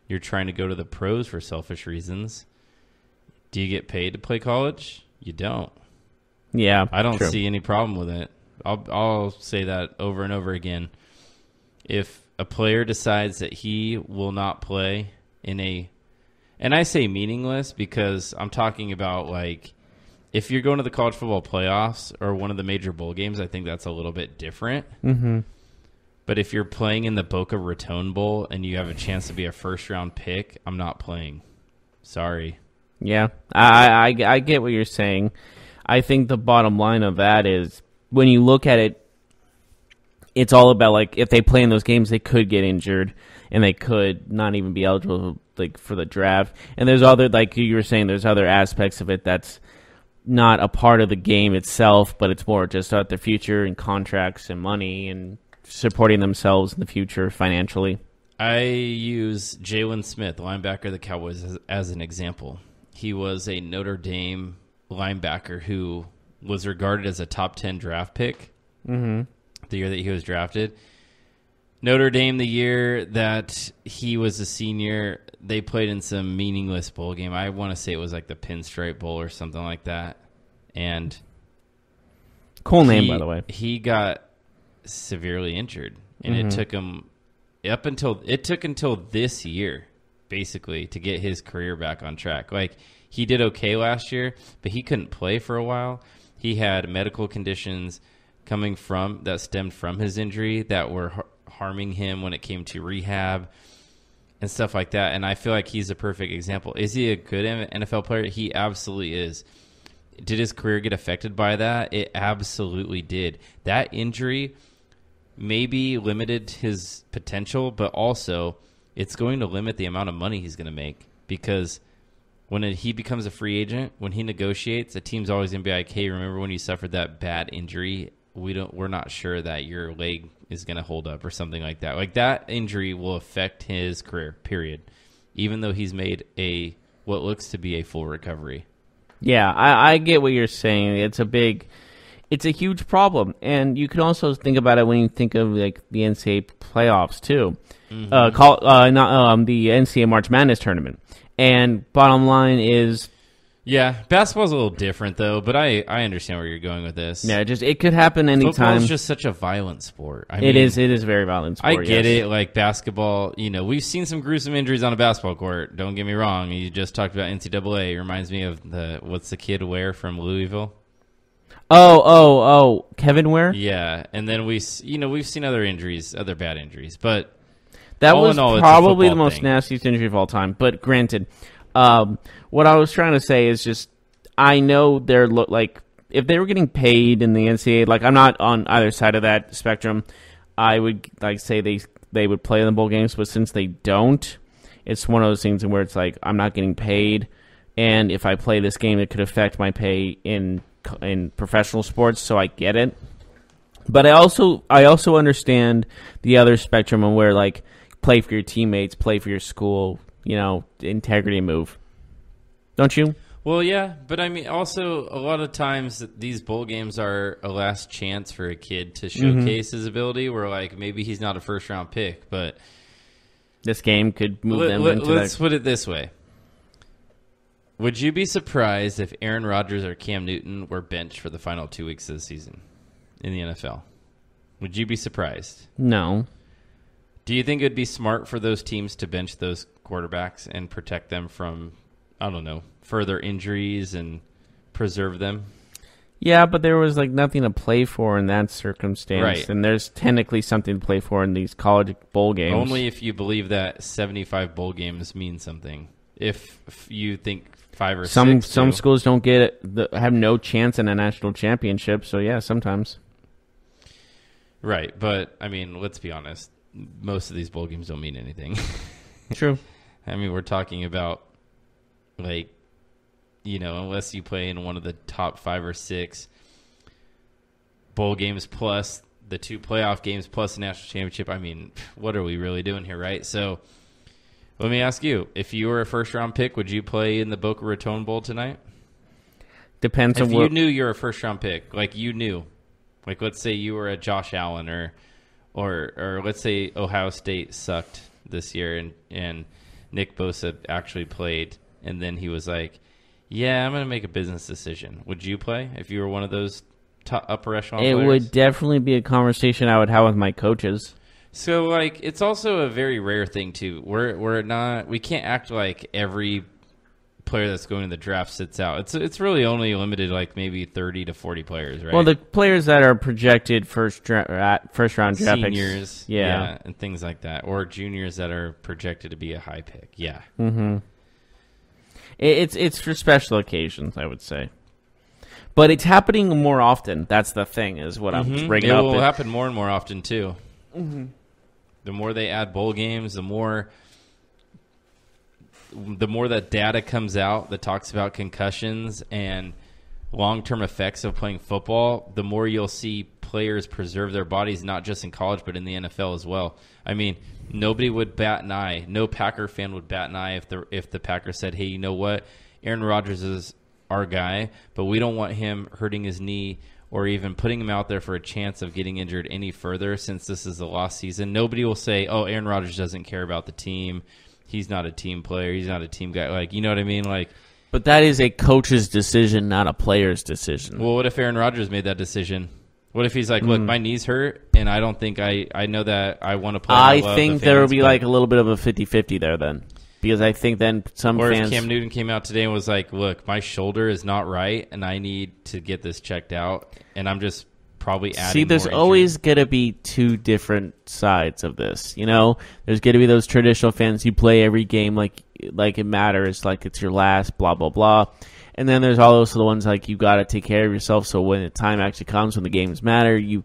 You're trying to go to the pros for selfish reasons. Do you get paid to play college? You don't. Yeah. I don't see any problem with it. I'll say that over and over again. If a player decides that he will not play in a, and I say meaningless because I'm talking about like, if you're going to the college football playoffs or one of the major bowl games, I think that's a little bit different. Mm-hmm. But if you're playing in the Boca Raton Bowl and you have a chance to be a first-round pick, I'm not playing. Sorry. Yeah, I get what you're saying. I think the bottom line of that is when you look at it, it's all about, like, if they play in those games, they could get injured and they could not even be eligible like for the draft. And there's other, like you were saying, there's other aspects of it that's not a part of the game itself, but it's more just about their future and contracts and money and supporting themselves in the future financially. I use Jalen Smith, linebacker of the Cowboys, as an example. He was a Notre Dame linebacker who was regarded as a top 10 draft pick the year that he was drafted. Notre Dame, the year that he was a senior, they played in some meaningless bowl game. I want to say it was like the Pinstripe Bowl or something like that. And cool name, by the way. He got severely injured, and it took him until this year, basically, to get his career back on track. Like, he did okay last year, but he couldn't play for a while. He had medical conditions that stemmed from his injury that were harming him when it came to rehab and stuff like that. And I feel like he's a perfect example. Is he a good NFL player? He absolutely is. Did his career get affected by that? It absolutely did. That injury maybe limited his potential, but also it's going to limit the amount of money he's going to make, because when he becomes a free agent, when he negotiates, the team's always going to be like, hey, remember when you suffered that bad injury? We're not sure that your leg is going to hold up or something like that. Like, that injury will affect his career, period, even though he's made what looks to be a full recovery. Yeah, I get what you're saying. It's a huge problem. And you can also think about it when you think of like the NCAA playoffs too. Mm-hmm. The NCAA March Madness tournament. And bottom line is Yeah, basketball's a little different though, but I understand where you're going with this. Yeah, it could happen anytime. Football's just such a violent sport. It is a very violent sport. I get it. Like basketball, we've seen some gruesome injuries on a basketball court. Don't get me wrong. You just talked about NCAA. It reminds me of what's the kid Ware from Louisville? Oh, Kevin Ware? Yeah, and then we've seen other injuries, other bad injuries, but that was probably the most thing. nastiest injury of all time. But granted, what I was trying to say is just I know they're like if they were getting paid in the NCAA, like I'm not on either side of that spectrum. I would like say they would play in the bowl games, but since they don't, it's one of those things where it's like I'm not getting paid, and if I play this game, it could affect my pay in professional sports. So I get it, but I also understand the other spectrum of where like play for your teammates, play for your school, integrity move. Don't you? Well, yeah, but I mean, also a lot of times these bowl games are a last chance for a kid to showcase his ability. Where like maybe he's not a first round pick, but this game could move them into. Let's put it this way: would you be surprised if Aaron Rodgers or Cam Newton were benched for the final 2 weeks of the season in the NFL? Would you be surprised? No. Do you think it would be smart for those teams to bench those quarterbacks and protect them from, I don't know, further injuries and preserve them? Yeah, but there was like nothing to play for in that circumstance. Right. And there's technically something to play for in these college bowl games. Only if you believe that 75 bowl games mean something. If you think 5 or 6 some schools don't have no chance in a national championship, so yeah, sometimes. Right, but I mean, let's be honest. Most of these bowl games don't mean anything. True. I mean, we're talking about, like, unless you play in one of the top 5 or 6 bowl games plus the 2 playoff games plus the national championship, I mean, what are we really doing here, right? So let me ask you, if you were a first-round pick, would you play in the Boca Raton Bowl tonight? Depends on what... If you knew you were a first-round pick, like you knew, like let's say you were a Josh Allen or let's say Ohio State sucked this year and Nick Bosa actually played, and then he was like, yeah, I'm going to make a business decision. Would you play if you were one of those top upper echelon players? It would definitely be a conversation I would have with my coaches. So, like, it's also a very rare thing, too. We can't act like every player that's going to the draft sits out. It's really only limited, like, maybe 30 to 40 players, right? Well, the players that are projected first-round draft picks. Seniors, yeah, and things like that. Or juniors that are projected to be a high pick, yeah. Mm-hmm. It's for special occasions, I would say. But it's happening more often. That's the thing, is what I'm bringing up. It will happen more and more often, too. Mm-hmm. The more they add bowl games, the more that data comes out that talks about concussions and long-term effects of playing football, the more you'll see players preserve their bodies, not just in college, but in the NFL as well. I mean, nobody would bat an eye. No Packer fan would bat an eye if the Packers said, hey, you know what? Aaron Rodgers is our guy, but we don't want him hurting his knee or even putting him out there for a chance of getting injured any further since this is the lost season. Nobody will say, oh, Aaron Rodgers doesn't care about the team. He's not a team player. He's not a team guy. Like, you know what I mean? Like, but that is a coach's decision, not a player's decision. Well, what if Aaron Rodgers made that decision? What if he's like, look, my knee's hurt, and I don't think I know that I want to play. I think there will be like a little bit of a 50-50 there then. Because I think then some or fans... if Cam Newton came out today and was like, look, my shoulder is not right, and I need to get this checked out, and I'm just probably adding See, there's more always going to be two different sides of this. You know, there's going to be those traditional fans who play every game like it matters, like it's your last, blah, blah, blah. And then there's also the ones like you got to take care of yourself so when the time actually comes, when the games matter, you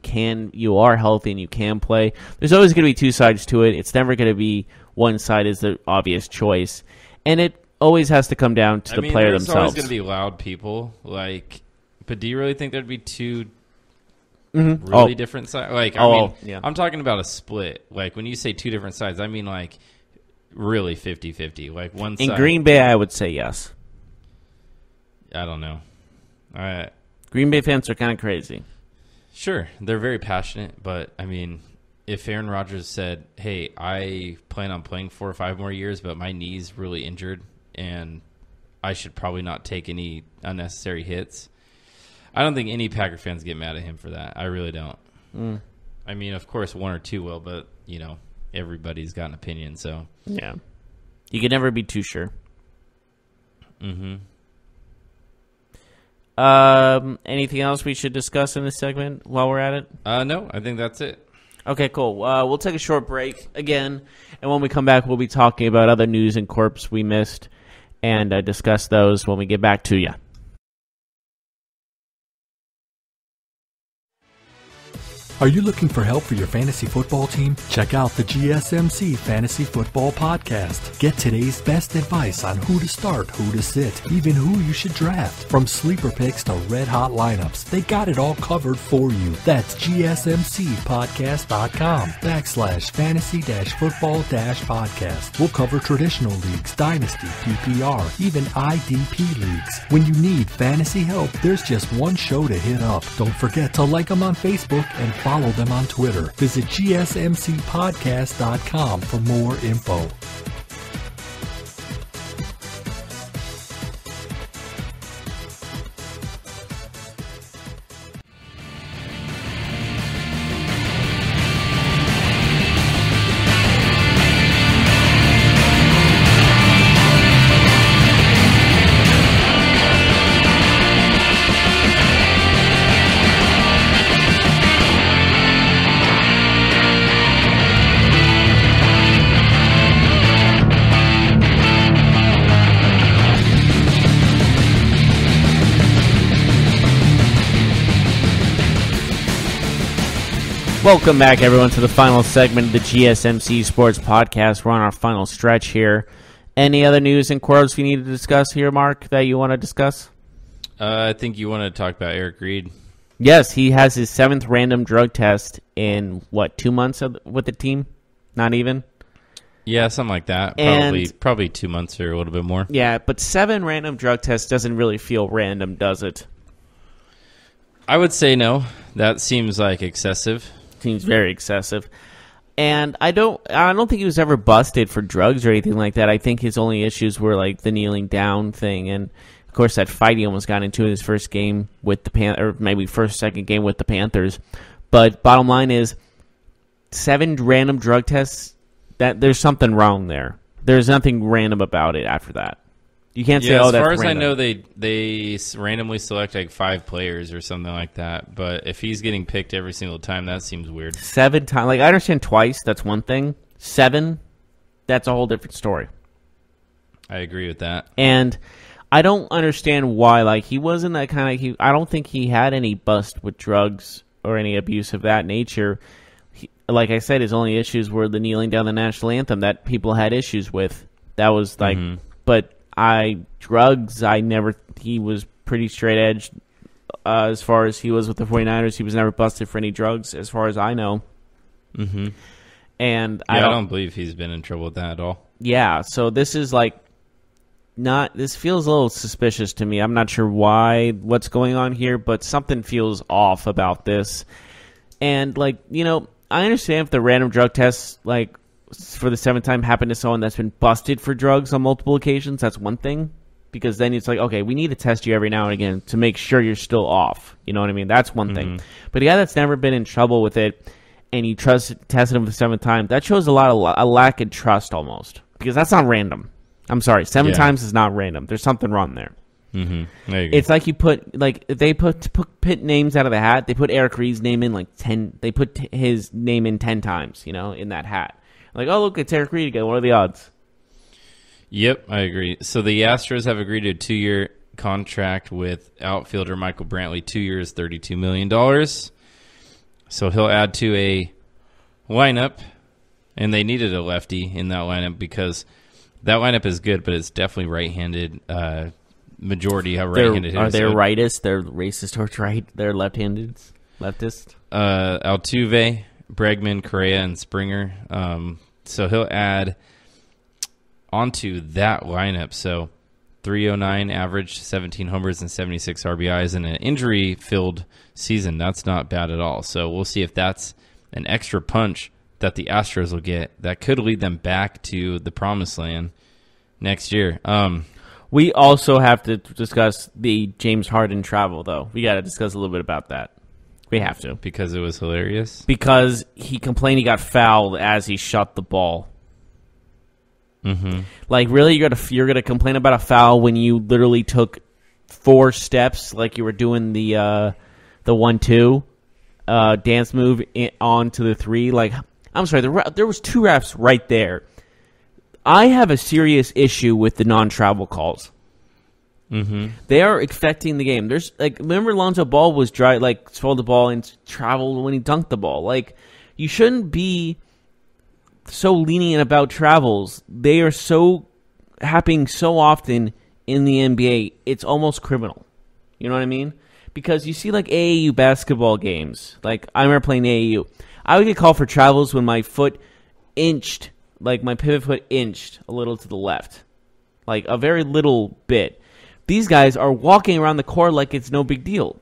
are healthy and you can play. There's always going to be two sides to it. It's never going to be one side is the obvious choice. And it always has to come down to the player there's themselves. There's always going to be loud people. Like, but do you really think there'd be two really different sides? Like, I mean, yeah. I'm talking about a split. Like, when you say two different sides, I mean like really 50-50. Like one side. In Green Bay, I would say yes. I don't know. All right. Green Bay fans are kind of crazy. Sure, they're very passionate, but I mean, if Aaron Rodgers said, hey, I plan on playing 4 or 5 more years, but my knee's really injured and I should probably not take any unnecessary hits. I don't think any Packer fans get mad at him for that. I really don't. I mean, of course, one or two will, but, everybody's got an opinion, so. Yeah. You can never be too sure. Anything else we should discuss in this segment while we're at it? No, I think that's it. Okay, cool. We'll take a short break again, and when we come back, we'll be talking about other news and corps we missed and discuss those when we get back to you. Are you looking for help for your fantasy football team? Check out the GSMC Fantasy Football Podcast. Get today's best advice on who to start, who to sit, even who you should draft. From sleeper picks to red-hot lineups, they got it all covered for you. That's gsmcpodcast.com/fantasy-football-podcast. We'll cover traditional leagues, dynasty, PPR, even IDP leagues. When you need fantasy help, there's just one show to hit up. Don't forget to like them on Facebook and follow them on Twitter. Visit gsmcpodcast.com for more info. Welcome back, everyone, to the final segment of the GSMC Sports Podcast. We're on our final stretch here. Any other news and quotes we need to discuss here, Mark, that you want to discuss? I think you want to talk about Eric Reed. Yes, he has his 7th random drug test in, 2 months with the team? Not even? Yeah, something like that. Probably 2 months or a little bit more. Yeah, but 7 random drug tests doesn't really feel random, does it? I would say no. That seems like excessive. Seems very excessive. And I don't think he was ever busted for drugs or anything like that. I think his only issues were like the kneeling down thing, and of course that fight he almost got into in his first game with the or maybe second game with the Panthers. But bottom line is 7 random drug tests, that there's something wrong there. There's nothing random about it after that. You can't say, as that's far as random. I know, they randomly select like 5 players or something like that. But if he's getting picked every single time, that seems weird. 7 times. Like, I understand twice, that's one thing. 7, that's a whole different story. I agree with that. And I don't understand why. Like, he wasn't that kind of... I don't think he had any bust with drugs or any abuse of that nature. Like I said, his only issues were the kneeling down the national anthem that people had issues with. That was like... But... he was pretty straight edge as far as he was with the 49ers. He was never busted for any drugs as far as I know. And I don't believe he's been in trouble with that at all. Yeah, so this is this feels a little suspicious to me. I'm not sure what's going on here, but something feels off about this. And I understand if the random drug tests, for the 7th time happened to someone that's been busted for drugs on multiple occasions, that's one thing. Because then it's like, okay, we need to test you every now and again to make sure you're still off. You know what I mean? That's one thing. But a guy that's never been in trouble with it, and you tested him for the 7th time, that shows a lack of trust almost. Because that's not random. I'm sorry, 7 times is not random. There's something wrong there. It's like you they put names out of the hat. They put Eric Reed's name in 10. They put his name in 10 times, in that hat. Like, oh, look, it's Eric Reed again. What are the odds? Yep, I agree. So the Astros have agreed to a 2-year contract with outfielder Michael Brantley, 2 years, $32 million. So he'll add to a lineup, and they needed a lefty in that lineup because that lineup is good, but it's definitely right-handed. Majority have right-handed hitters. Are they rightists? They're racist towards right? They're left-handed? Leftist? Altuve, Bregman, Correa, and Springer. So he'll add onto that lineup. So 309 average, 17 homers, and 76 RBIs in an injury-filled season. That's not bad at all. So we'll see if that's an extra punch that the Astros will get that could lead them back to the promised land next year. We also have to discuss the James Harden travel, though. We got to discuss a little bit about that. We have to. Because it was hilarious? Because he complained he got fouled as he shot the ball. Mm-hmm. Like, really? You're gonna complain about a foul when you literally took 4 steps, like you were doing the 1-2 dance move onto the 3? Like, I'm sorry, there was 2 refs right there. I have a serious issue with the non-travel calls. Mm-hmm. They are affecting the game. There's remember Lonzo Ball was swallowed the ball and traveled when he dunked the ball. Like, you shouldn't be so lenient about travels. They are happening so often in the NBA. It's almost criminal. You know what I mean? Because you see AAU basketball games. Like, I remember playing AAU. I would get called for travels when my foot inched. Like, my pivot foot inched a little to the left. Like, a very little bit. These guys are walking around the court like it's no big deal.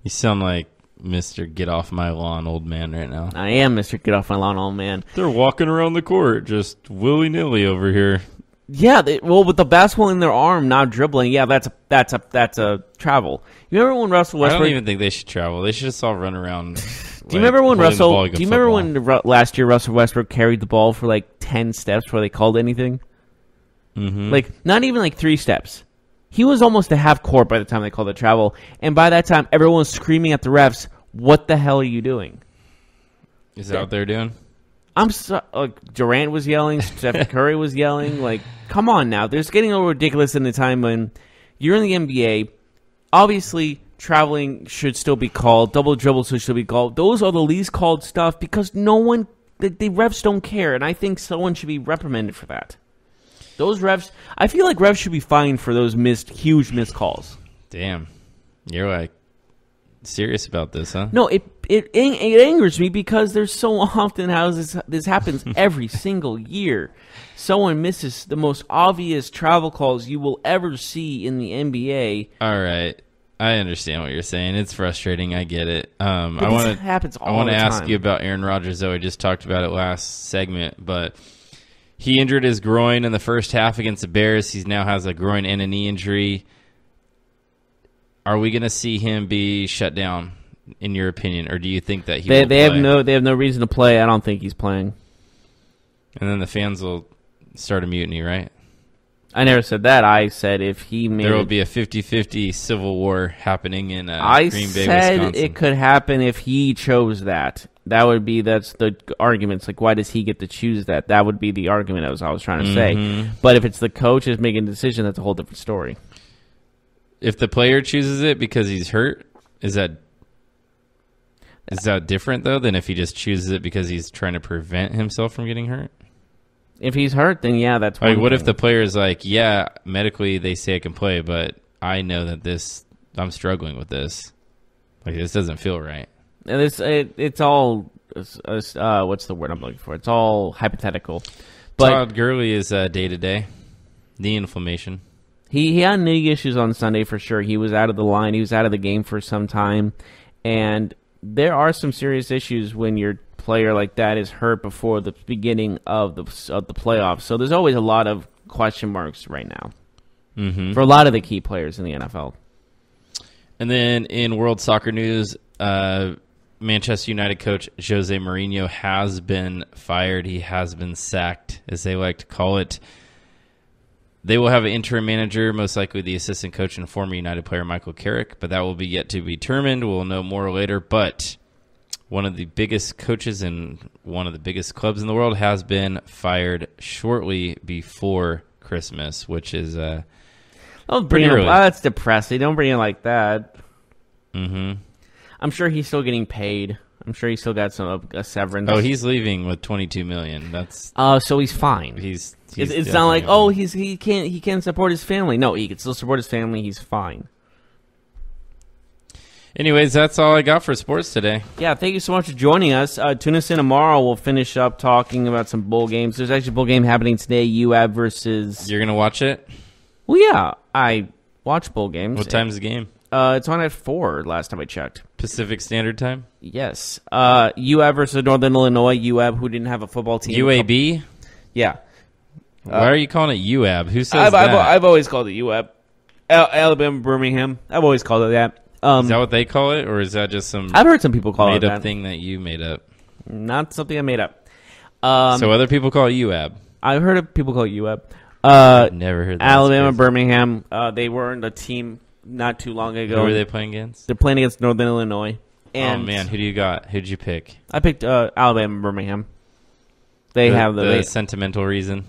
You sound like Mr. Get Off My Lawn old man right now. I am Mr. Get Off My Lawn old man. They're walking around the court just willy-nilly over here. Yeah, with the basketball in their arm, not dribbling, yeah, that's a travel. You remember when Russell Westbrook... I don't even think they should travel. They should just all run around... Do you remember when last year Russell Westbrook carried the ball for 10 steps before they called anything? Mm-hmm. Not even 3 steps. He was almost to half court by the time they called it travel, and by that time everyone was screaming at the refs, "What the hell are you doing?" Is that what they're doing? Durant was yelling, Stephen Curry was yelling. Come on now. There's getting a little ridiculous in the time when you're in the NBA. Obviously, traveling should still be called. Double dribbles should still be called. Those are the least called stuff because no one, the refs don't care, and I think someone should be reprimanded for that. Those refs, I feel like refs should be fined for those huge missed calls. Damn. You're serious about this, huh? No, it angers me because there's so often how this happens every single year. Someone misses the most obvious travel calls you will ever see in the NBA. All right. I understand what you're saying. It's frustrating. I get it. It happens all the time. I want to ask you about Aaron Rodgers, though. I just talked about it last segment, but he injured his groin in the first half against the Bears. He now has a groin and a knee injury. Are we going to see him be shut down, in your opinion, or do you think that they have no reason to play? I don't think he's playing. And then the fans will start a mutiny, right? I never said that. I said if he made there will be a 50-50 civil war happening in Green Bay, said Wisconsin. It could happen if he chose that. That's the argument. It's why does he get to choose that? That would be the argument I was trying to say. But if it's the coach is making a decision, that's a whole different story. If the player chooses it because he's hurt, is that different, though, than if he just chooses it because he's trying to prevent himself from getting hurt? If he's hurt, then yeah, that's one what thing. if the player is yeah, medically they say I can play, but I know that I'm struggling with this. This doesn't feel right. And it's all what's the word I'm looking for? It's all hypothetical. But Todd Gurley is day-to-day. Knee inflammation. He had knee issues on Sunday for sure. He was out of the line. He was out of the game for some time. And there are some serious issues when your player like that is hurt before the beginning of the playoffs. So there's always a lot of question marks right now for a lot of the key players in the NFL. And then in World Soccer news, Manchester United coach Jose Mourinho has been fired. He has been sacked, as they like to call it. They will have an interim manager, most likely the assistant coach and former United player Michael Carrick, but that will be yet to be determined. We'll know more later. But one of the biggest coaches in one of the biggest clubs in the world has been fired shortly before Christmas, which is pretty early. That's depressing. Don't bring it like that. Mm-hmm. I'm sure he's still getting paid. I'm sure he still got a severance. Oh, he's leaving with $22 million. That's so he's fine. It's not like he can't support his family. No, he can still support his family. He's fine. Anyways, that's all I got for sports today. Yeah, thank you so much for joining us. Tune us in tomorrow. We'll finish up talking about some bowl games. There's actually a bowl game happening today. UAB versus. You're gonna watch it? Well, yeah, I watch bowl games. What time's the game? It's on at 4. Last time I checked. Pacific Standard Time. Yes. UAB versus Northern Illinois. UAB, who didn't have a football team. UAB. Yeah. Why are you calling it UAB? Who says I've, that? I've always called it UAB. Alabama Birmingham. I've always called it that. Is that what they call it, or is that just some I've heard some people call it made-up that. thing that you made up? Not something I made up. So other people call it UAB. I've heard of people call it UAB. I've never heard that. Alabama Birmingham. They were in a team not too long ago. Who were they playing against? They're playing against Northern Illinois. And oh man, who do you got? Who'd you pick? I picked Alabama Birmingham. They have the sentimental reason.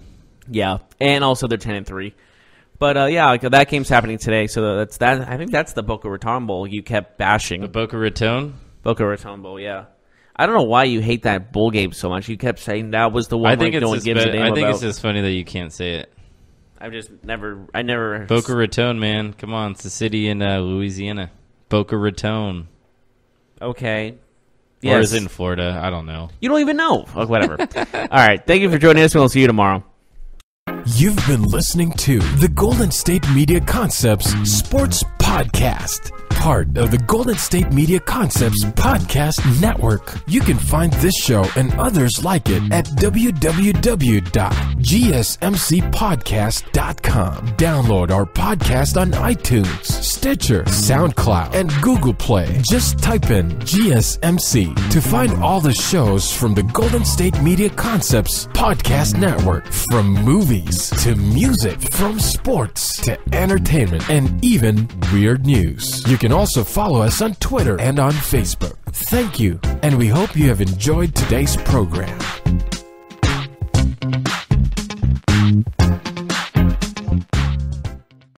Yeah, and also they're 10-3. But yeah, like, that game's happening today, so that's that. I think that's the Boca Raton Bowl you kept bashing. The Boca Raton? Boca Raton Bowl, yeah. I don't know why you hate that bowl game so much. You kept saying that was the one. I think no one gives a damn I think about. it's just funny that you can't say it. I never. Boca Raton, man, come on, it's a city in Louisiana. Boca Raton. Okay. Or Yes. is it in Florida? I don't know. You don't even know. Oh, whatever. All right. Thank you for joining us. We'll see you tomorrow. You've been listening to the Golden State Media Concepts Sports Podcast, part of the Golden State Media Concepts Podcast Network. You can find this show and others like it at www.gsmcpodcast.com. Download our podcast on iTunes, Stitcher, SoundCloud, and Google Play. Just type in GSMC to find all the shows from the Golden State Media Concepts Podcast Network, from movies to music, from sports to entertainment, and even weird news. You can also follow us on Twitter and on Facebook. Thank you, and we hope you have enjoyed today's program.